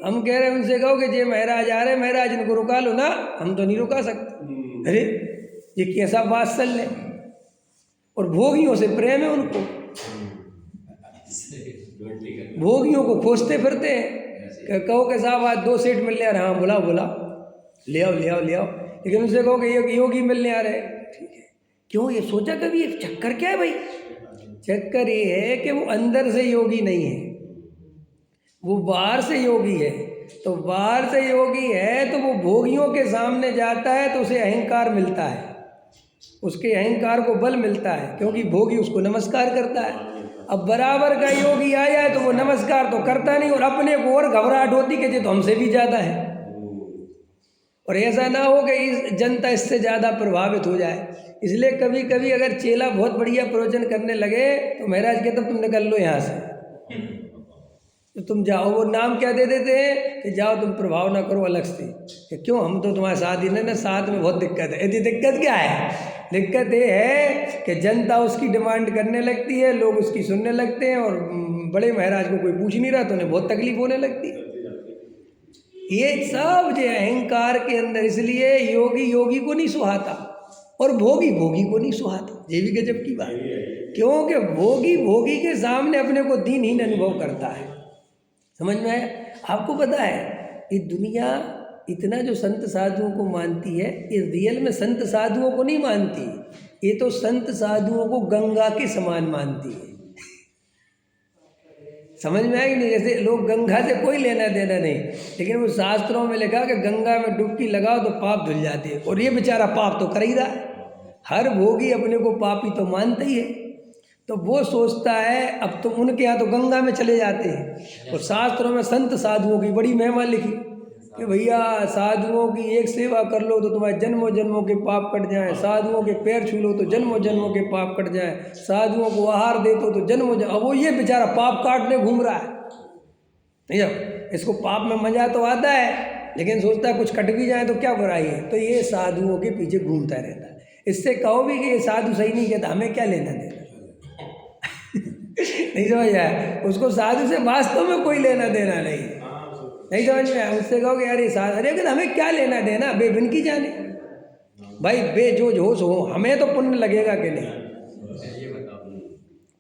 हम कह रहे हैं उनसे कहो कि जे महाराज आ रहे, महाराज इनको रुका लो ना, हम तो नहीं रुका सकते। अरे ये कैसा वात्सल्य। और भोगियों से प्रेम है उनको, भोगियों को खोजते फिरते हैं। कहो कि साहब आज 2 सीट मिलने आ रहे, हाँ बुलाओ ले आओ ले आओ ले आओ। लेकिन उनसे कहो कि योगी मिलने आ रहे, ठीक है। क्यों? ये सोचा कभी एक चक्कर क्या है भाई? चक्कर ये है कि वो अंदर से योगी नहीं है, वो बाहर से योगी है। तो बाहर से योगी है तो वो भोगियों के सामने जाता है तो उसे अहंकार मिलता है, उसके अहंकार को बल मिलता है, क्योंकि भोगी उसको नमस्कार करता है। अब बराबर का योगी आ जाए तो वो नमस्कार तो करता नहीं, और अपने को और घबराहट होती कि ये तो हमसे भी ज़्यादा है। और ऐसा ना हो कि इस जनता इससे ज़्यादा प्रभावित हो जाए। इसलिए कभी कभी अगर चेला बहुत बढ़िया प्रवचन करने लगे तो महाराज कहते तुम निकल लो यहाँ से, तो तुम जाओ। वो नाम क्या दे देते हैं कि जाओ तुम प्रभाव ना करो अलग से। कि क्यों? हम तो तुम्हारे साथ ही ना, साथ में बहुत दिक्कत है। यदि दिक्कत क्या है? दिक्कत ये है कि जनता उसकी डिमांड करने लगती है, लोग उसकी सुनने लगते हैं, और बड़े महाराज को कोई पूछ नहीं रहा तो उन्हें बहुत तकलीफ होने लगती है। ये सब जो अहंकार के अंदर, इसलिए योगी योगी को नहीं सुहाता और भोगी भोगी को नहीं सुहाता। ये भी गजब की बात है, क्योंकि भोगी भोगी के सामने अपने को दीनहीन अनुभव करता है। समझ में आया? आपको पता है ये दुनिया इतना जो संत साधुओं को मानती है, ये रियल में संत साधुओं को नहीं मानती। ये तो संत साधुओं को गंगा के समान मानती है। समझ में आया कि नहीं? जैसे लोग गंगा से कोई लेना देना नहीं, लेकिन वो शास्त्रों में लिखा कि गंगा में डुबकी लगाओ तो पाप धुल जाते हैं, और ये बेचारा पाप तो कर ही रहा है। हर भोगी अपने को पापी तो मानता ही है। तो वो सोचता है अब तो उनके यहाँ तो गंगा में चले जाते हैं। और शास्त्रों में संत साधुओं की बड़ी महिमा लिखी कि भैया साधुओं की एक सेवा कर लो तो तुम्हारे जन्मों जन्मों के पाप कट जाएं, साधुओं के पैर छू लो तो जन्मों जन्मों के पाप कट जाएं, साधुओं को आहार दे तो जन्मों जन्म। अब वो ये बेचारा पाप काटने घूम रहा है। नहीं, इसको पाप में मजा तो आता है, लेकिन सोचता है कुछ कट भी जाए तो क्या बुराई है। तो ये साधुओं के पीछे घूमता रहता है। इससे कहो भी कि ये साधु सही नहीं कहता, हमें क्या लेना देना। नहीं समझ आया? उसको साधु से वास्तव में कोई लेना देना नहीं समझ में आया? उससे कहो कि यार ये साधु, अरे अगर हमें क्या लेना देना, बेबिन की जाने भाई, बे जो होश हो, हमें तो पुण्य लगेगा कि नहीं।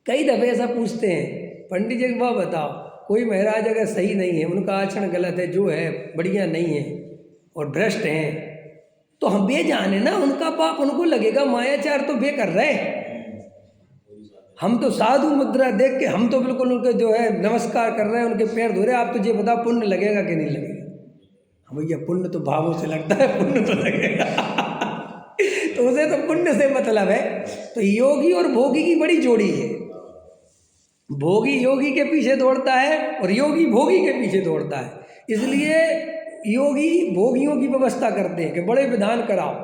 कई दफ़े ऐसा पूछते हैं, पंडित जी एक बात बताओ, कोई महाराज अगर सही नहीं है, उनका आचरण गलत है, जो है बढ़िया नहीं है और भ्रष्ट हैं, तो हम बेजान है ना, उनका पाप उनको लगेगा, मायाचार तो बे कर रहे हैं। हम तो साधु मुद्रा देख के हम तो बिल्कुल उनके जो है नमस्कार कर रहे हैं, उनके पैर धो रहे हैं। आप तुझे बता पुण्य लगेगा कि नहीं लगेगा? हाँ भैया, पुण्य तो भावों से लगता है, पुण्य तो लगेगा तो उसे तो पुण्य से मतलब है। तो योगी और भोगी की बड़ी जोड़ी है। भोगी योगी के पीछे दौड़ता है और योगी भोगी के पीछे दौड़ता है। इसलिए योगी भोगियों की व्यवस्था करते हैं कि बड़े विधान कराओ,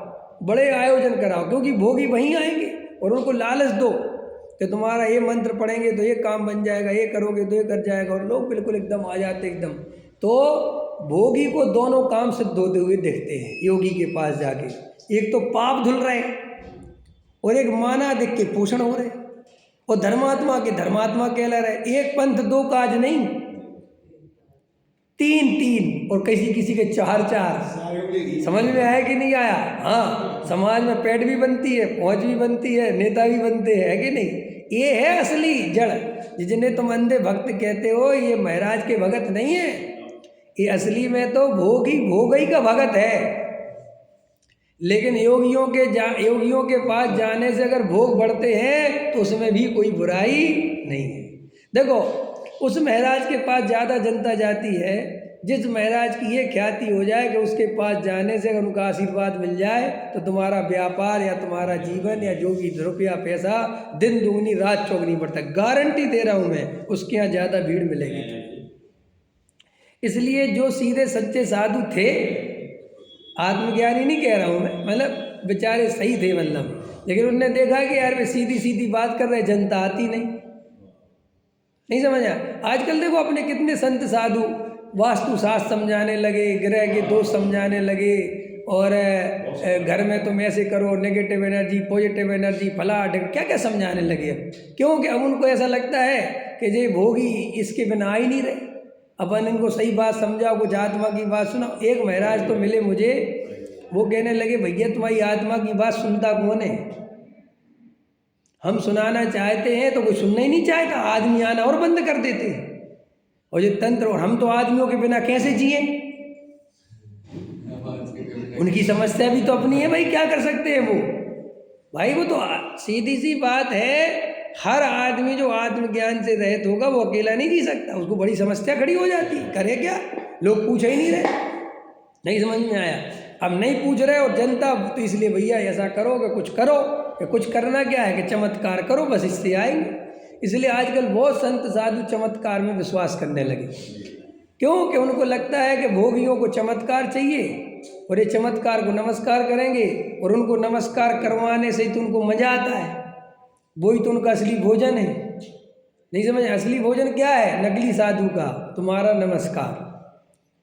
बड़े आयोजन कराओ, क्योंकि भोगी वहीं आएंगे और उनको लालच दो कि तुम्हारा ये मंत्र पढ़ेंगे तो ये काम बन जाएगा, ये करोगे तो ये कर जाएगा, और लोग बिल्कुल एकदम आ जाते एकदम। तो भोगी को दोनों काम सिद्ध होते हुए देखते हैं योगी के पास जाके। एक तो पाप धुल रहे और एक माना दिख के पोषण हो रहे, और धर्मात्मा के धर्मात्मा कहला रहे। एक पंथ दो काज नहीं, तीन तीन, और किसी किसी के चार चार। समझ में आया कि नहीं आया? हाँ, समाज में पेट भी बनती है, पहुंच भी बनती है, नेता भी बनते हैं, है कि नहीं? ये है असली जड़। जिन्हें तुम अंधे भक्त कहते हो, ये महाराज के भगत नहीं है, ये असली में तो भोगी भोगई का भगत है। लेकिन योगियों के पास जाने से अगर भोग बढ़ते हैं तो उसमें भी कोई बुराई नहीं है। देखो, उस महाराज के पास ज़्यादा जनता जाती है जिस महाराज की ये ख्याति हो जाए कि उसके पास जाने से अगर उनका आशीर्वाद मिल जाए तो तुम्हारा व्यापार या तुम्हारा जीवन या जो भी रुपया पैसा दिन दुगनी रात चौगनी बढ़ता है। गारंटी दे रहा हूँ मैं, उसके यहाँ ज़्यादा भीड़ मिलेगी। इसलिए जो सीधे सच्चे साधु थे, आत्मज्ञानी नहीं कह रहा हूँ मैं, मतलब बेचारे सही थे मतलब, लेकिन उन्होंने देखा कि यार वे सीधी सीधी बात कर रहे, जनता आती नहीं समझा। आजकल देखो अपने कितने संत साधु वास्तु शास्त्र समझाने लगे, ग्रह के दोष समझाने लगे, और घर में तुम ऐसे करो, नेगेटिव एनर्जी पॉजिटिव एनर्जी फला क्या क्या समझाने लगे। क्योंकि अब उनको ऐसा लगता है कि ये भोगी इसके बिना आ ही नहीं रहे। अपन इनको सही बात समझाओ, कुछ आत्मा की बात सुनाओ। एक महाराज तो मिले मुझे, वो कहने लगे, भैया तुम्हारी आत्मा की बात सुनता कौन है? हम सुनाना चाहते हैं तो कोई सुनना ही नहीं चाहता, आदमी आना और बंद कर देते हैं। और ये तंत्र, और हम तो आदमियों के बिना कैसे जिए? उनकी समस्या भी तो अपनी है भाई, क्या कर सकते हैं वो भाई? वो तो सीधी सी बात है, हर आदमी जो आत्मज्ञान से रहित होगा वो अकेला नहीं जी सकता, उसको बड़ी समस्या खड़ी हो जाती। करे क्या? लोग पूछ ही नहीं रहे। नहीं समझ में आया? अब नहीं पूछ रहे और जनता तो इसलिए भैया ऐसा करो कि कुछ करो, कि कुछ करना क्या है कि चमत्कार करो, बस इससे आएंगे। इसलिए आजकल बहुत संत साधु चमत्कार में विश्वास करने लगे। क्यों? कि उनको लगता है कि भोगियों को चमत्कार चाहिए और ये चमत्कार को नमस्कार करेंगे, और उनको नमस्कार करवाने से ही तो उनको मजा आता है। वही तो उनका असली भोजन है। नहीं समझ? असली भोजन क्या है? नकली साधु का तुम्हारा नमस्कार।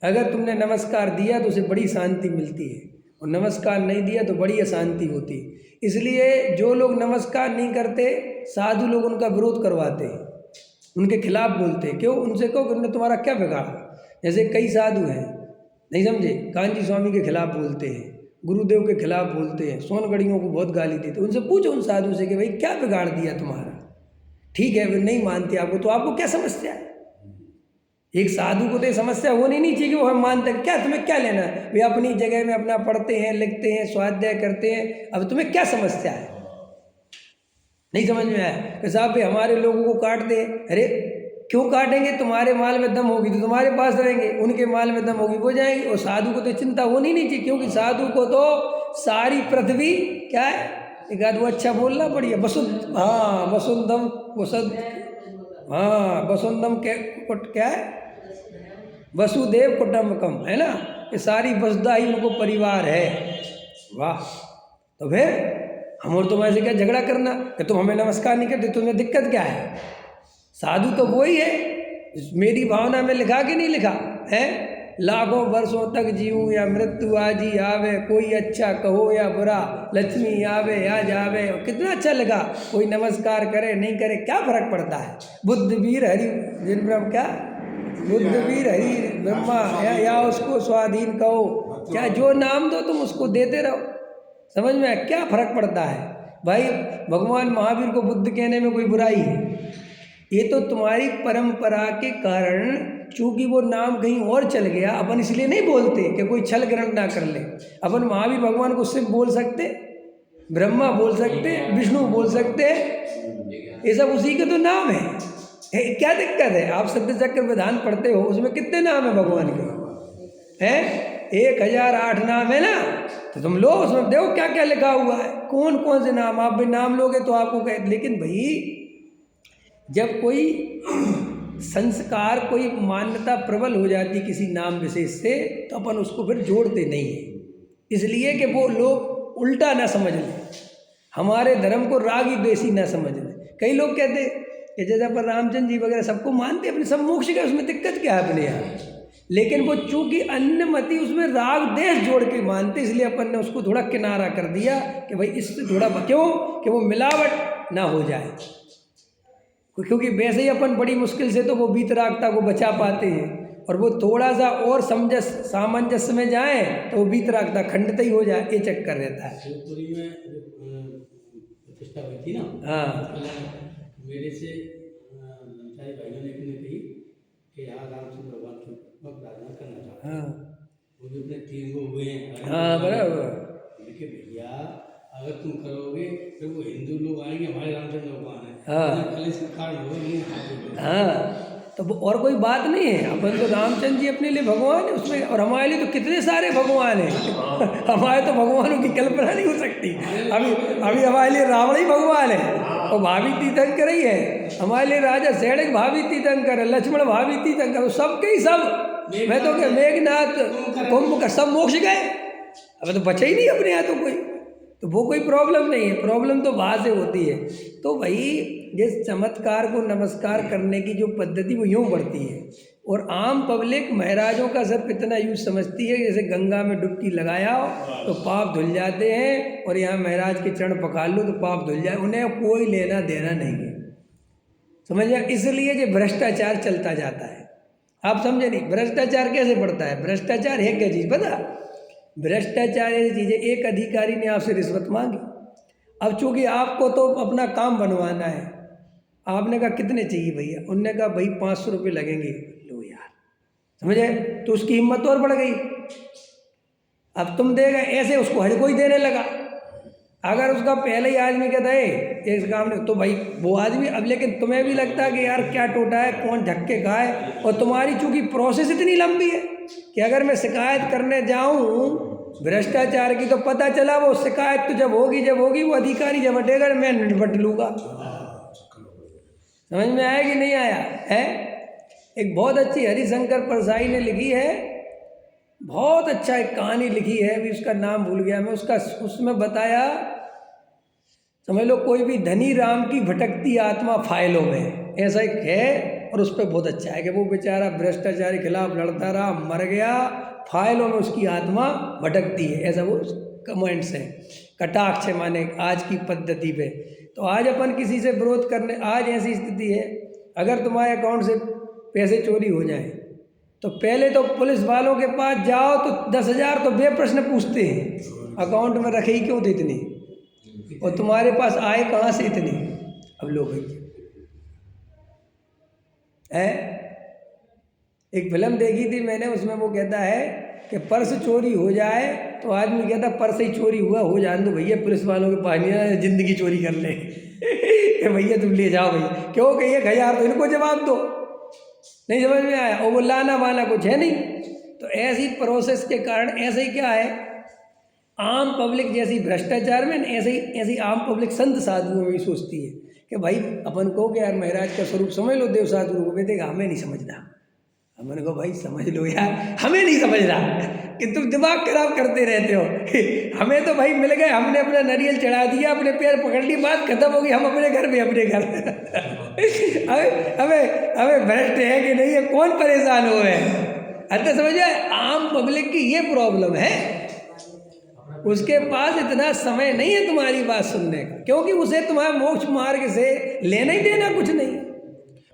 अगर तुमने नमस्कार दिया तो उसे बड़ी शांति मिलती है, और नमस्कार नहीं दिया तो बड़ी अशांति होती है। इसलिए जो लोग नमस्कार नहीं करते, साधु लोग उनका विरोध करवाते हैं, उनके खिलाफ बोलते हैं। क्यों? उनसे कहो कि उन्होंने तुम्हारा क्या बिगाड़ा। जैसे कई साधु हैं, नहीं समझे, कांची स्वामी के खिलाफ बोलते हैं, गुरुदेव के खिलाफ बोलते हैं, सोनगढ़ियों को बहुत गाली देते। उनसे पूछो उन साधु से कि भाई क्या बिगाड़ दिया तुम्हारा? ठीक है, वे नहीं मानते आपको, तो आपको क्या समस्या है? एक साधु को तो ये समस्या होनी नहीं चाहिए कि वो हम मानते हैं। क्या तुम्हें क्या लेना है? वे अपनी जगह में अपना पढ़ते हैं, लिखते हैं, स्वाध्याय करते हैं, अब तुम्हें क्या समस्या है? नहीं समझ में आया कि साहब भाई हमारे लोगों को काट दे। अरे क्यों काटेंगे? तुम्हारे माल में दम होगी तो तुम्हारे पास रहेंगे, उनके माल में दम होगी वो जाएंगे। और साधु को तो चिंता होनी नहीं चाहिए, क्योंकि साधु को तो सारी पृथ्वी क्या है, एक आध वो अच्छा बोलना बढ़िया, वसुंध, हाँ वसुंधम वसुद, हाँ वसुंधम क्या है, वसुदेव कुटुंबकम, है ना, ये सारी वसुधा ही उनको परिवार है। वाह! तो फिर हम और तुम ऐसे क्या झगड़ा करना कि तुम हमें नमस्कार नहीं करते, तुम्हें दिक्कत क्या है? साधु तो वही है, मेरी भावना में लिखा कि नहीं लिखा है, लाखों वर्षों तक जीऊँ या मृत्यु आजी आवे, कोई अच्छा कहो या बुरा, लक्ष्मी आवे या जावे। कितना अच्छा लगा। कोई नमस्कार करे नहीं करे क्या फर्क पड़ता है? बुद्ध वीर हरि जिन ब्रह्म, क्या बुद्ध वीर हरि ब्रह्मा, या उसको स्वाधीन कहो, क्या जो नाम दो तुम उसको देते रहो। समझ में क्या फर्क पड़ता है? भाई भगवान महावीर को बुद्ध कहने में कोई बुराई है? ये तो तुम्हारी परंपरा के कारण, चूंकि वो नाम कहीं और चल गया, अपन इसलिए नहीं बोलते कि कोई छल ग्रहण ना कर ले। अपन महावीर भगवान को सिर्फ बोल सकते, ब्रह्मा बोल सकते, विष्णु बोल सकते, ये सब उसी के तो नाम है। क्या दिक्कत है? आप सत्य चक्र विधान पढ़ते हो, उसमें कितने नाम है भगवान के? हैं 1008 नाम है ना, तो तुम लो उसमें देखो क्या क्या लिखा हुआ है, कौन कौन से नाम। आप भी नाम लोगे तो आपको कह, लेकिन भाई जब कोई संस्कार, कोई मान्यता प्रबल हो जाती किसी नाम विशेष से, तो अपन उसको फिर जोड़ते नहीं है, इसलिए कि वो लोग उल्टा ना समझ लें, हमारे धर्म को रागी द्वेषी ना समझ लें। कई लोग कहते कि जैसे अपन रामचंद्र जी वगैरह सबको मानते अपने, सब मोक्ष के, उसमें दिक्कत क्या है अपने यहाँ, लेकिन वो चूंकि अन्य मति उसमें राग देश जोड़ के मानते, इसलिए अपन ने उसको थोड़ा किनारा कर दिया कि भाई इससे थोड़ा क्यों, कि वो मिलावट ना हो जाए, क्योंकि वैसे ही अपन बड़ी मुश्किल से तो वो वीतरागता को बचा पाते हैं, और वो थोड़ा सा और सामंजस्य में जाए तो वो वीतरागता खंडित ही हो जाए, ये चक्कर रहता है। शिवपुरी में प्रतिष्ठा हुई थी ना, हाँ, मेरे से ब्रह्मचारी भाइयों ने कही कि यहाँ रामचंद्र भगवान की प्रार्थना करना चाहते हैं। हाँ, वो भी अपने 3 वो हुए हैं। हाँ, बराबर। देखिए भैया, अगर तुम करोगे तो वो हिंदू लोग आएंगे, हमारे रामचंद्र भगवान है, हाँ, कल इसका कारण होगा। हाँ, तो और कोई बात नहीं है, अपन तो रामचंद्र जी अपने लिए भगवान है उसमें, और हमारे लिए तो कितने सारे भगवान हैं। हमारे तो भगवानों की कल्पना नहीं हो सकती। अभी हमारे लिए रावण ही भगवान है, और भाभी तीर्थंकर ही है। हमारे लिए राजा सैनिक भाभी तीर्थंकर है, लक्ष्मण भाभी तीर्थंकर, सबके ही सब। मैं तो क्या, मेघनाथ, कुंभ, सब मोक्ष गए, अब तो बचे ही नहीं अपने यहाँ तो कोई, तो वो कोई प्रॉब्लम नहीं है। प्रॉब्लम तो वहाँ से होती है। तो भाई जिस चमत्कार को नमस्कार करने की जो पद्धति वो यूँ बढ़ती है, और आम पब्लिक महाराजों का सिर्फ इतना यूज समझती है, जैसे गंगा में डुबकी लगाया हो तो पाप धुल जाते हैं, और यहाँ महाराज के चरण पकड़ लो तो पाप धुल जाए, उन्हें कोई लेना देना नहीं है, समझिए। इसलिए जो भ्रष्टाचार चलता जाता है, आप समझे नहीं। भ्रष्टाचार कैसे बढ़ता है? भ्रष्टाचार है क्या चीज़ पता? भ्रष्टाचार ऐसी चीज़ है, एक अधिकारी ने आपसे रिश्वत मांगी, अब चूंकि आपको तो अपना काम बनवाना है, आपने कहा कितने चाहिए भैया, उनने कहा भाई 500 रुपये लगेंगे। लो यार, समझे, तो उसकी हिम्मत और बढ़ गई। अब तुम देगा ऐसे, उसको हर कोई देने लगा। अगर उसका पहले ही आदमी कहता है एक काम नहीं, तो भाई वो आदमी, अब लेकिन तुम्हें भी लगता है कि यार क्या टोटा है, कौन धक्के खाए, और तुम्हारी चूंकि प्रोसेस इतनी लंबी है कि अगर मैं शिकायत करने जाऊं भ्रष्टाचार की, तो पता चला वो शिकायत तो जब होगी वो अधिकारी जब हटेगा मैं निपट लूँगा। समझ में आया कि नहीं आया है? एक बहुत अच्छी हरिशंकर परसाई ने लिखी है, बहुत अच्छा एक कहानी लिखी है, अभी उसका नाम भूल गया मैं, उसमें बताया, समझ लो कोई भी धनी राम की भटकती आत्मा फाइलों में, ऐसा एक है। और उस पर बहुत अच्छा है कि वो बेचारा भ्रष्टाचार के खिलाफ लड़ता रहा, मर गया, फाइलों में उसकी आत्मा भटकती है, ऐसा वो कमेंट्स हैं, कटाक्ष है, माने आज की पद्धति पे। तो आज अपन किसी से विरोध करने, आज ऐसी स्थिति है, अगर तुम्हारे अकाउंट से पैसे चोरी हो जाए तो पहले तो पुलिस वालों के पास जाओ तो 10,000 तो बेप्रश्न पूछते हैं, अकाउंट में रखे ही क्यों थे इतनी, और तुम्हारे पास आए कहाँ से इतनी। अब लो भाई, है एक फिल्म देखी थी मैंने, उसमें वो कहता है कि पर्स चोरी हो जाए तो आदमी कहता पर्स ही चोरी हुआ, हो जान दो भैया, पुलिस वालों के पास नहीं, जिंदगी चोरी कर ले। भैया तुम ले जाओ भैया, क्यों कि 1,000 तो इनको जवाब दो। नहीं समझ में आया? और वो लाना वाना कुछ है नहीं। तो ऐसी प्रोसेस के कारण ऐसे ही क्या है, आम पब्लिक जैसी भ्रष्टाचार में, ऐसी आम पब्लिक संत साधुओं में भी सोचती है कि भाई अपन को कि यार महाराज का स्वरूप समझ लो, देव साधु को बेटेगा, हमें नहीं समझना। हमने को भाई समझ लो यार, हमें नहीं समझ रहा कि तुम दिमाग खराब करते रहते हो। हमें तो भाई मिल गए, हमने अपना नारियल चढ़ा दिया, अपने पैर पकड़ ली, बात खत्म होगी, हम अपने घर में अपने घर। हमें भ्रष्ट है कि नहीं है, कौन परेशान हो है? अच्छा समझ जाए, आम पब्लिक की ये प्रॉब्लम है, उसके पास इतना समय नहीं है तुम्हारी बात सुनने का, क्योंकि उसे तुम्हारे मोक्ष मार्ग से लेना ही देना कुछ नहीं।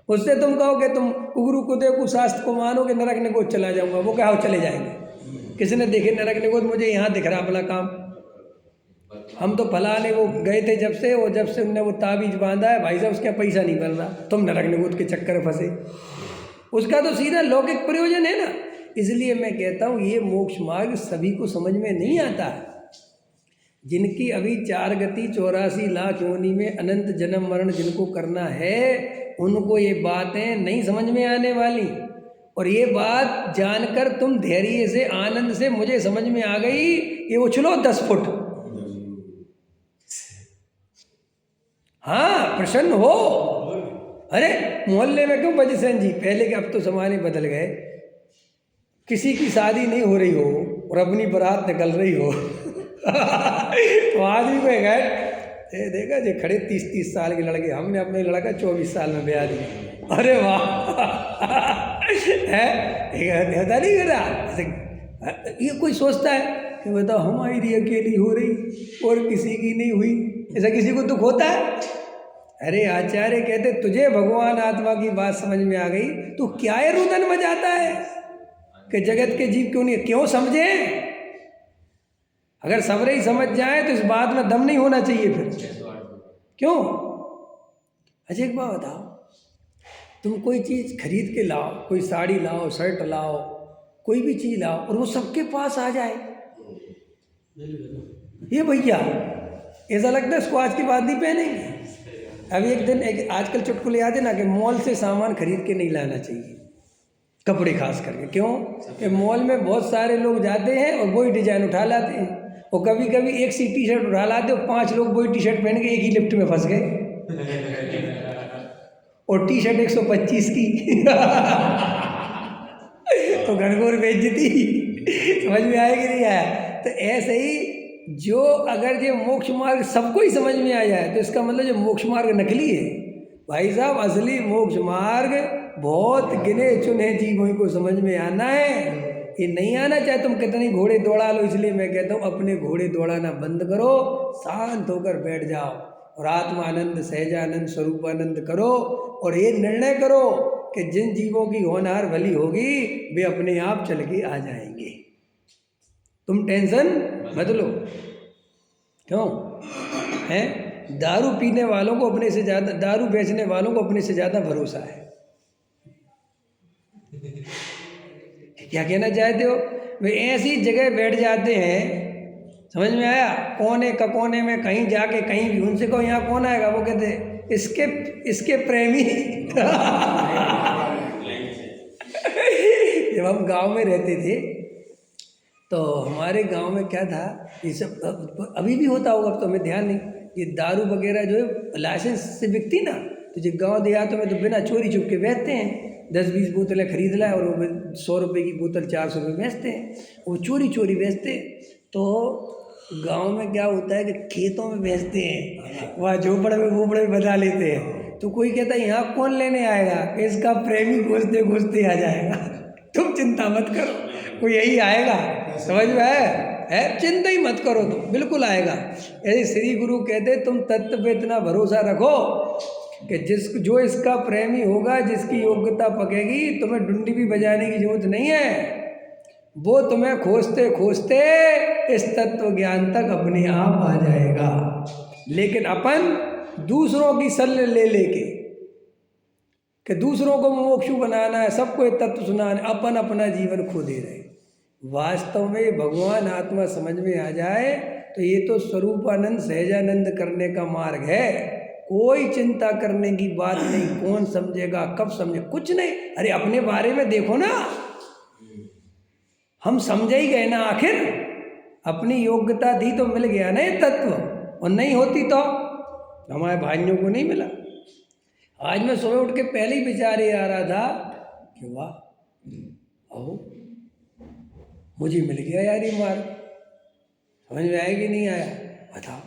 उससे तुम कहोगे तुम कुगरू को देखो, शास्त्र को मानोगे, नरक ने को चला जाऊंगा, वो कहो चले जाएंगे। किसी ने देखे नरक ने को, मुझे यहाँ दिख रहा अपना काम, हम तो फलाने वो गए थे जब से, और जब से उनने वो ताबीज बांधा है भाई साहब उसका पैसा नहीं बन रहा, तुम नरक निगुत के चक्कर में फंसे। उसका तो सीधा लौकिक प्रयोजन है ना। इसलिए मैं कहता हूँ ये मोक्ष मार्ग सभी को समझ में नहीं आता है। जिनकी अभी 4 गति 84 लाख योनि में अनंत जन्म मरण जिनको करना है, उनको ये बातें नहीं समझ में आने वाली। और ये बात जानकर तुम धैर्य से आनंद से मुझे समझ में आ गई, ये उछलो 10 फुट। हाँ प्रसन्न हो। अरे मोहल्ले में क्यों बजसेन जी, पहले के अब तो ज़माने बदल गए, किसी की शादी नहीं हो रही हो और अपनी बारात निकल रही हो तो आदमी में गए देखा जो खड़े 30-30 साल के लड़के, हमने अपने लड़का 24 साल में ब्याह दिया। अरे वाह है होता नहीं करा। ये कोई सोचता है कि बताओ हमारी अकेली हो रही और किसी की नहीं हुई, ऐसा किसी को दुख होता है? अरे आचार्य कहते तुझे भगवान आत्मा की बात समझ में आ गई, तू क्या है रुदन बजाता है कि जगत के जीव क्यों नहीं, क्यों समझे? अगर सबरे ही समझ जाए तो इस बात में दम नहीं होना चाहिए फिर क्यों? अच्छा एक बात बताओ, तुम कोई चीज़ खरीद के लाओ, कोई साड़ी लाओ, शर्ट लाओ, कोई भी चीज़ लाओ और वो सबके पास आ जाए, ये भैया ऐसा लगता है इसको आज के बाद नहीं पहनेंगे। अभी एक दिन आजकल चुटकुले याद है ना कि मॉल से सामान खरीद के नहीं लाना चाहिए, कपड़े खास करके। क्यों? कि मॉल में बहुत सारे लोग जाते हैं और वही डिजाइन उठा लाते हैं, और कभी कभी एक सी टी शर्ट उठा लाते और 5 लोग वही टी शर्ट पहन के एक ही लिफ्ट में फंस गए और टी शर्ट 125 की तो घनघोर बेइज्जती। समझ में आएगी नहीं आया? तो ऐसे ही जो अगर ये मोक्ष मार्ग सबको ही समझ में आ जाए तो इसका मतलब जो मोक्ष मार्ग नकली है भाई साहब। असली मोक्ष मार्ग बहुत गिने चुने जीवों को समझ में आना है, ये नहीं आना चाहे तुम कितनी घोड़े दौड़ा लो। इसलिए मैं कहता हूँ अपने घोड़े दौड़ाना बंद करो, शांत होकर बैठ जाओ और आत्मानंद सहजानंद स्वरूपानंद करो और ये निर्णय करो कि जिन जीवों की होनहार भली होगी वे अपने आप चल के आ जाएंगे। तुम टेंशन मत लो। क्यों है? दारू पीने वालों को अपने से ज़्यादा, दारू बेचने वालों को अपने से ज़्यादा भरोसा है। क्या कहना चाहते हो? वे ऐसी जगह बैठ जाते हैं, समझ में आया? कोने ककोने में कहीं जाके कहीं भी उनसे कहो यहाँ कौन आएगा, वो कहते इसके प्रेमी जब हम गांव में रहते थे तो हमारे गांव में क्या था, ये सब अभी भी होता होगा, अब तो हमें ध्यान नहीं। ये दारू वगैरह जो है लाइसेंस से बिकती ना, तो जो गाँव देहातों में तो बिना चोरी छुप के बेचते हैं। 10-20 बोतलें खरीद लाए और वो 100 रुपये की बोतल 400 रुपये बेचते हैं, वो चोरी चोरी बेचते हैं। तो गांव में क्या होता है कि खेतों में बेचते हैं, वहाँ झोपड़े में वोपड़े में बजा लेते हैं। तो कोई कहता है यहाँ कौन लेने आएगा, कि इसका प्रेमी घुसते घुसते आ जाएगा। तुम चिंता मत करो, कोई यही आएगा। समझ में है? चिंता ही मत करो, तुम बिल्कुल आएगा। ऐसे श्री गुरु कहते तुम तत्व पे इतना भरोसा रखो कि जो इसका प्रेमी होगा, जिसकी योग्यता पकेगी, तुम्हें डुंडी भी बजाने की जरूरत नहीं है। वो तुम्हें खोजते खोजते इस तत्व ज्ञान तक अपने आप आ जाएगा। लेकिन अपन दूसरों की सल्ले ले लेके कि दूसरों को मोक्षु बनाना है, सबको ये तत्व सुनाना, अपन अपना जीवन खो दे रहे। वास्तव में भगवान आत्मा समझ में आ जाए तो ये तो स्वरूपानंद सहजानंद करने का मार्ग है। कोई चिंता करने की बात नहीं, कौन समझेगा कब समझे, कुछ नहीं। अरे अपने बारे में देखो ना, हम समझ ही गए ना, आखिर अपनी योग्यता थी तो मिल गया ना ये तत्व, और नहीं होती तो हमारे भाइयों को नहीं मिला। आज मैं सुबह उठ के पहले ही विचार ये आ रहा था कि वाह आओ मुझे मिल गया यार ये मार्ग। समझ में आया कि नहीं आया? बताओ।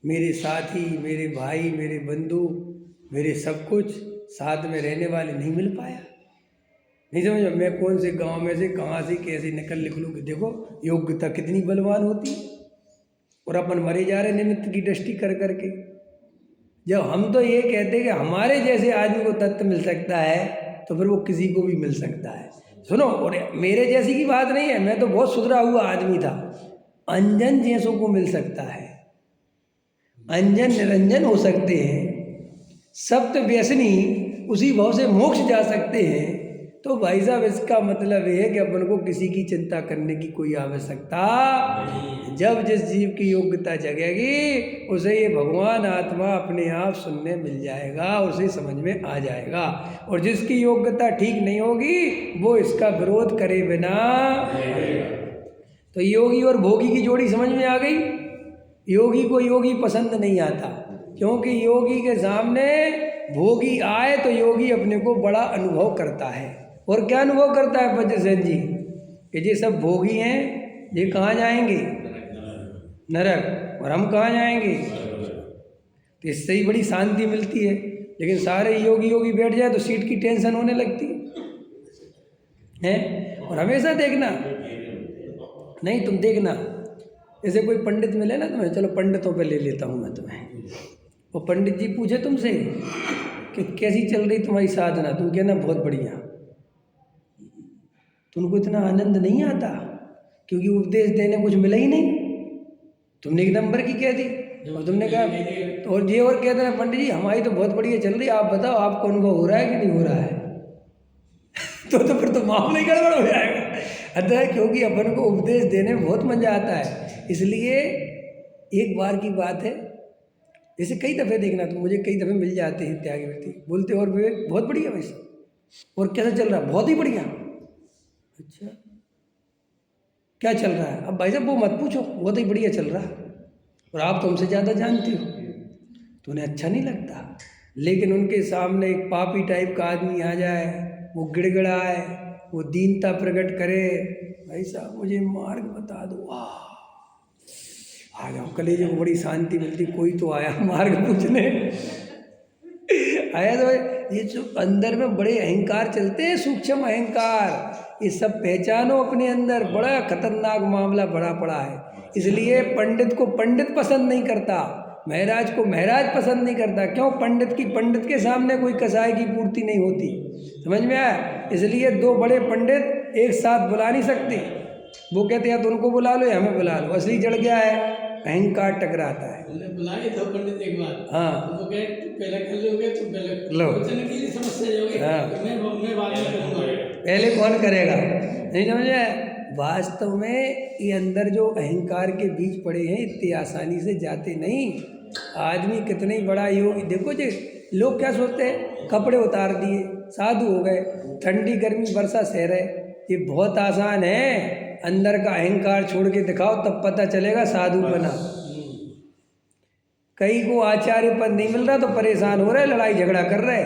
मेरे साथी, मेरे भाई, मेरे बंधु, मेरे सब कुछ साथ में रहने वाले नहीं मिल पाया। नहीं समझ में, मैं कौन से गांव में से कहाँ से कैसे निकलूँ कि देखो योग्यता कितनी बलवान होती है, और अपन मरे जा रहे निमित्त की दृष्टि कर करके। जब हम तो ये कहते हैं कि हमारे जैसे आदमी को तत्व मिल सकता है तो फिर वो किसी को भी मिल सकता है। सुनो, और मेरे जैसी की बात नहीं है, मैं तो बहुत सुधरा हुआ आदमी था, अंजन जैसों को मिल सकता है, अंजन निरंजन हो सकते हैं, सप्त व्यसनी उसी भाव से मोक्ष जा सकते हैं। तो भाई साहब इसका मतलब ये है कि अपन को किसी की चिंता करने की कोई आवश्यकता, जब जिस जीव की योग्यता जगेगी उसे ये भगवान आत्मा अपने आप सुनने मिल जाएगा, उसे समझ में आ जाएगा। और जिसकी योग्यता ठीक नहीं होगी वो इसका विरोध करे बिना। तो योगी और भोगी की जोड़ी समझ में आ गई। योगी को योगी पसंद नहीं आता, क्योंकि योगी के सामने भोगी आए तो योगी अपने को बड़ा अनुभव करता है। और क्या अनुभव करता है वज्रसेन जी? कि ये सब भोगी हैं, ये कहाँ जाएंगे? नरक। और हम कहाँ जाएंगे? तो इससे ही बड़ी शांति मिलती है। लेकिन सारे योगी योगी बैठ जाए तो सीट की टेंशन होने लगती है। और हमेशा देखना, नहीं तुम देखना, जैसे कोई पंडित मिले ना तुम्हें, चलो पंडितों पे ले लेता हूँ मैं तुम्हें, वो पंडित जी पूछे तुमसे कि कैसी चल रही तुम्हारी साधना, तुम कहना बहुत बढ़िया। तुमको इतना आनंद नहीं आता क्योंकि उपदेश देने कुछ मिला ही नहीं, तुमने एक नंबर की कह दी। और तुमने कहा तो और ये और कहते हैं पंडित जी हमारी तो बहुत बढ़िया चल रही है, आप बताओ आपको अनुभव हो रहा है कि नहीं हो रहा है? तो फिर तो मामला ही गड़बड़ हो जाएगा। अतः क्योंकि अपन को उपदेश देने में बहुत मजा आता है, इसलिए एक बार की बात है, जैसे कई दफ़े देखना, तो मुझे कई दफ़े मिल जाते हैं त्यागी व्यक्ति बोलते और विवेक बहुत बढ़िया वैसे, और कैसा चल रहा? बहुत ही बढ़िया। अच्छा क्या चल रहा है? अब भाई साहब वो मत पूछो, बहुत ही बढ़िया चल रहा है, और आप तो हमसे ज़्यादा जानते हो, तो उन्हें अच्छा नहीं लगता। लेकिन उनके सामने एक पापी टाइप का आदमी आ जाए, वो गिड़गिड़ाए, वो दीनता प्रकट करे, भाई साहब मुझे मार्ग बता दो, आ जाओ, कलेजे को बड़ी शांति मिलती, कोई तो आया मार्ग पूछने। आया तो ये जो अंदर में बड़े अहंकार चलते हैं, सूक्ष्म अहंकार, ये सब पहचानो अपने अंदर, बड़ा खतरनाक मामला बड़ा पड़ा है। इसलिए पंडित को पंडित पसंद नहीं करता, महाराज को महाराज पसंद नहीं करता। क्यों? पंडित पंडित के सामने कोई कसाई की पूर्ति नहीं होती, समझ में आया? इसलिए दो बड़े पंडित एक साथ बुला नहीं सकते, वो कहते हैं तो उनको बुला लो या हमें बुला लो। असली जड़ क्या है? अहंकार टकराता है। बुलाए तो पंडित एक बार, हाँ तो कहे पहले कर लोगे, तुम पहले लो, की समस्या होगी, हाँ मैं बाद में करूँगा, पहले कौन करेगा? नहीं समझे? वास्तव में ये अंदर जो अहंकार के बीज पड़े हैं इतनी आसानी से जाते नहीं। आदमी कितने ही बड़ा योग, देखो जी लोग क्या सोचते हैं, कपड़े उतार दिए साधु हो गए, ठंडी गर्मी वर्षा सह रहे, ये बहुत आसान है। अंदर का अहंकार छोड़ के दिखाओ तब पता चलेगा साधु बना। कई को आचार्य पद नहीं मिल रहा तो परेशान हो रहे, लड़ाई झगड़ा कर रहे,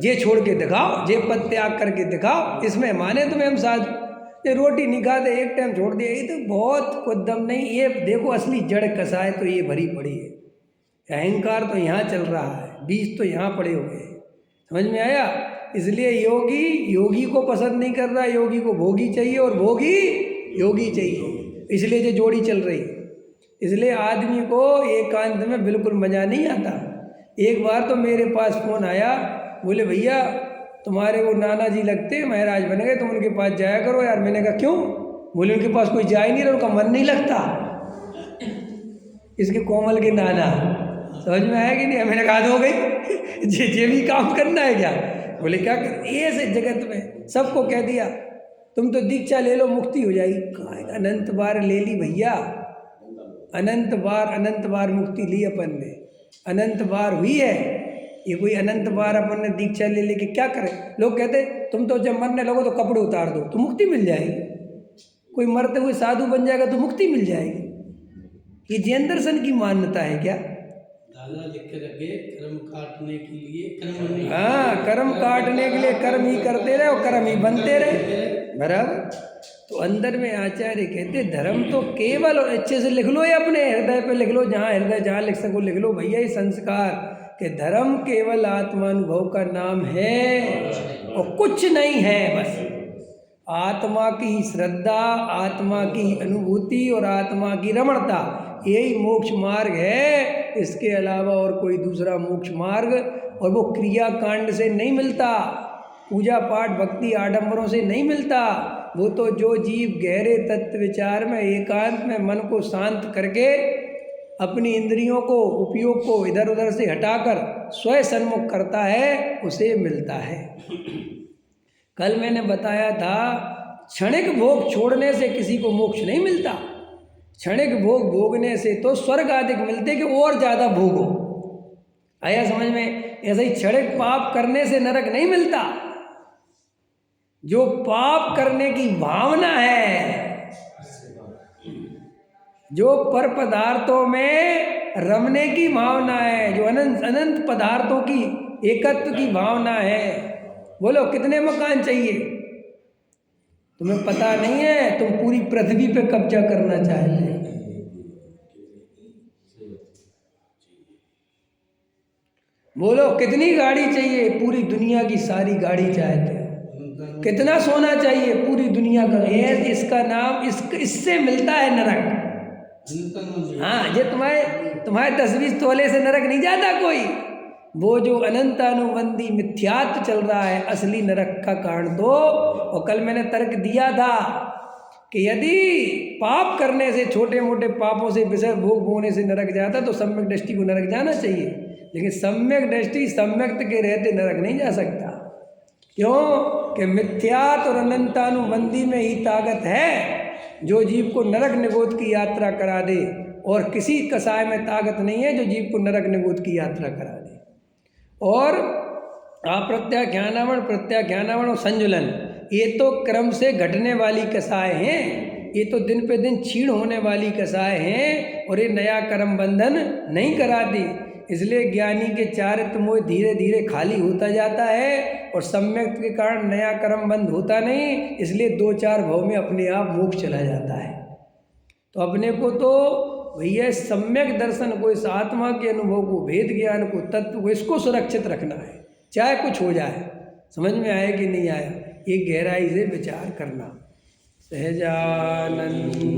ये छोड़ के दिखाओ, ये पद त्याग करके दिखाओ, इसमें माने तुम्हें हम साधु। ये रोटी नहीं खाते, एक टाइम छोड़ दिया, ये तो बहुत कुछ दम नहीं। ये देखो असली जड़ कसा है तो ये भरी पड़ी है, अहंकार तो यहाँ चल रहा है, बीज तो यहाँ पड़े हुए हैं, समझ में आया? इसलिए योगी योगी को पसंद नहीं कर रहा, योगी को भोगी चाहिए और भोगी योगी चाहिए, इसलिए ये जोड़ी चल रही। इसलिए आदमी को एकांत में बिल्कुल मज़ा नहीं आता। एक बार तो मेरे पास फ़ोन आया, बोले भैया तुम्हारे वो नाना जी लगते हैं महाराज बन गए, तुम उनके पास जाया करो यार। मैंने कहा क्यों? बोले उनके पास कोई जा ही नहीं रहा, उनका मन नहीं लगता। इसके कोमल के नाना, समझ में आया कि नहीं? मैंने कहा हो गई जे भी काम करना है क्या? बोले क्या कर, ऐसे जगत में सबको कह दिया तुम तो दीक्षा ले लो मुक्ति हो जाएगी। कहा अनंत बार ले ली भैया, अनंत बार मुक्ति ली अपन ने, अनंत बार हुई है। ये कोई अनंत बार अपन ने दीक्षा ले लेके क्या करें? लोग कहते तुम तो जब मरने लगो तो कपड़े उतार दो तो मुक्ति मिल जाएगी, कोई मरते हुए साधु बन जाएगा तो मुक्ति मिल जाएगी। ये जैन दर्शन की मान्यता है क्या? दादा लिख के रखे, कर्म काटने के लिए कर्म, हाँ कर्म काटने के लिए कर्म ही करते रहे और कर्म ही बनते रहे, बराबर। तो अंदर में आचार्य कहते धर्म तो केवल, और अच्छे से लिख लो, ये अपने हृदय पे लिख लो, जहाँ हृदय जहाँ लिख सको लिख लो भैया, ये संस्कार कि धर्म केवल आत्मानुभव का नाम है और कुछ नहीं है। बस आत्मा की श्रद्धा, आत्मा की अनुभूति और आत्मा की रमणता, यही मोक्ष मार्ग है। इसके अलावा और कोई दूसरा मोक्ष मार्ग, और वो क्रिया कांड से नहीं मिलता, पूजा पाठ भक्ति आडंबरों से नहीं मिलता, वो तो जो जीव गहरे तत्व विचार में एकांत में मन को शांत करके अपनी इंद्रियों को उपयोग को इधर उधर से हटाकर स्वयं सन्मुख करता है, उसे मिलता है। कल मैंने बताया था क्षणिक भोग छोड़ने से किसी को मोक्ष नहीं मिलता। क्षणिक भोग भोगने से तो स्वर्ग आदि मिलते कि और ज़्यादा भोगो। आया समझ में? ऐसे ही क्षणिक पाप करने से नरक नहीं मिलता। जो पाप करने की भावना है, जो पर पदार्थों में रमने की भावना है, जो अनंत अनंत पदार्थों की एकत्व की भावना है, बोलो कितने मकान चाहिए? तुम्हें पता नहीं है, तुम पूरी पृथ्वी पे कब्जा करना चाहते हो। बोलो कितनी गाड़ी चाहिए? पूरी दुनिया की सारी गाड़ी चाहते हो। कितना सोना चाहिए? पूरी दुनिया का। ये इसका नाम इससे मिलता है नरक। हाँ, ये तुम्हारे 10-20 तोले से नरक नहीं जाता कोई। वो जो अनंतानुबंधी मिथ्यात्व चल रहा है, असली नरक का कारण तो। और कल मैंने तर्क दिया था कि यदि पाप करने से, छोटे मोटे पापों से, विषय भोग होने से नरक जाता तो सम्यक दृष्टि को नरक जाना चाहिए। लेकिन सम्यक दृष्टि सम्यक्त के रहते नरक नहीं जा सकता। क्यों? कि मिथ्यात्व और अनंतानुबंधी में ही ताकत है जो जीव को नरक निगोद की यात्रा करा दे, और किसी कसाय में ताकत नहीं है जो जीव को नरक निगोद की यात्रा करा दे। और अप्रत्याख्यानावरण, प्रत्याख्यानावरण और संजुलन, ये तो क्रम से घटने वाली कसाय हैं। ये तो दिन पे दिन क्षीण होने वाली कसाय हैं, और ये नया कर्म बंधन नहीं कराती। इसलिए ज्ञानी के चारित्र मोह धीरे धीरे खाली होता जाता है, और सम्यक के कारण नया कर्म बंध होता नहीं। इसलिए 2-4 भव में अपने आप मोक्ष चला जाता है। तो अपने को तो भैया सम्यक दर्शन को, इस आत्मा के अनुभव को, भेद ज्ञान को, तत्व को, इसको सुरक्षित रखना है, चाहे कुछ हो जाए। समझ में आया कि नहीं आया? ये गहराई से विचार करना। सहजानंदी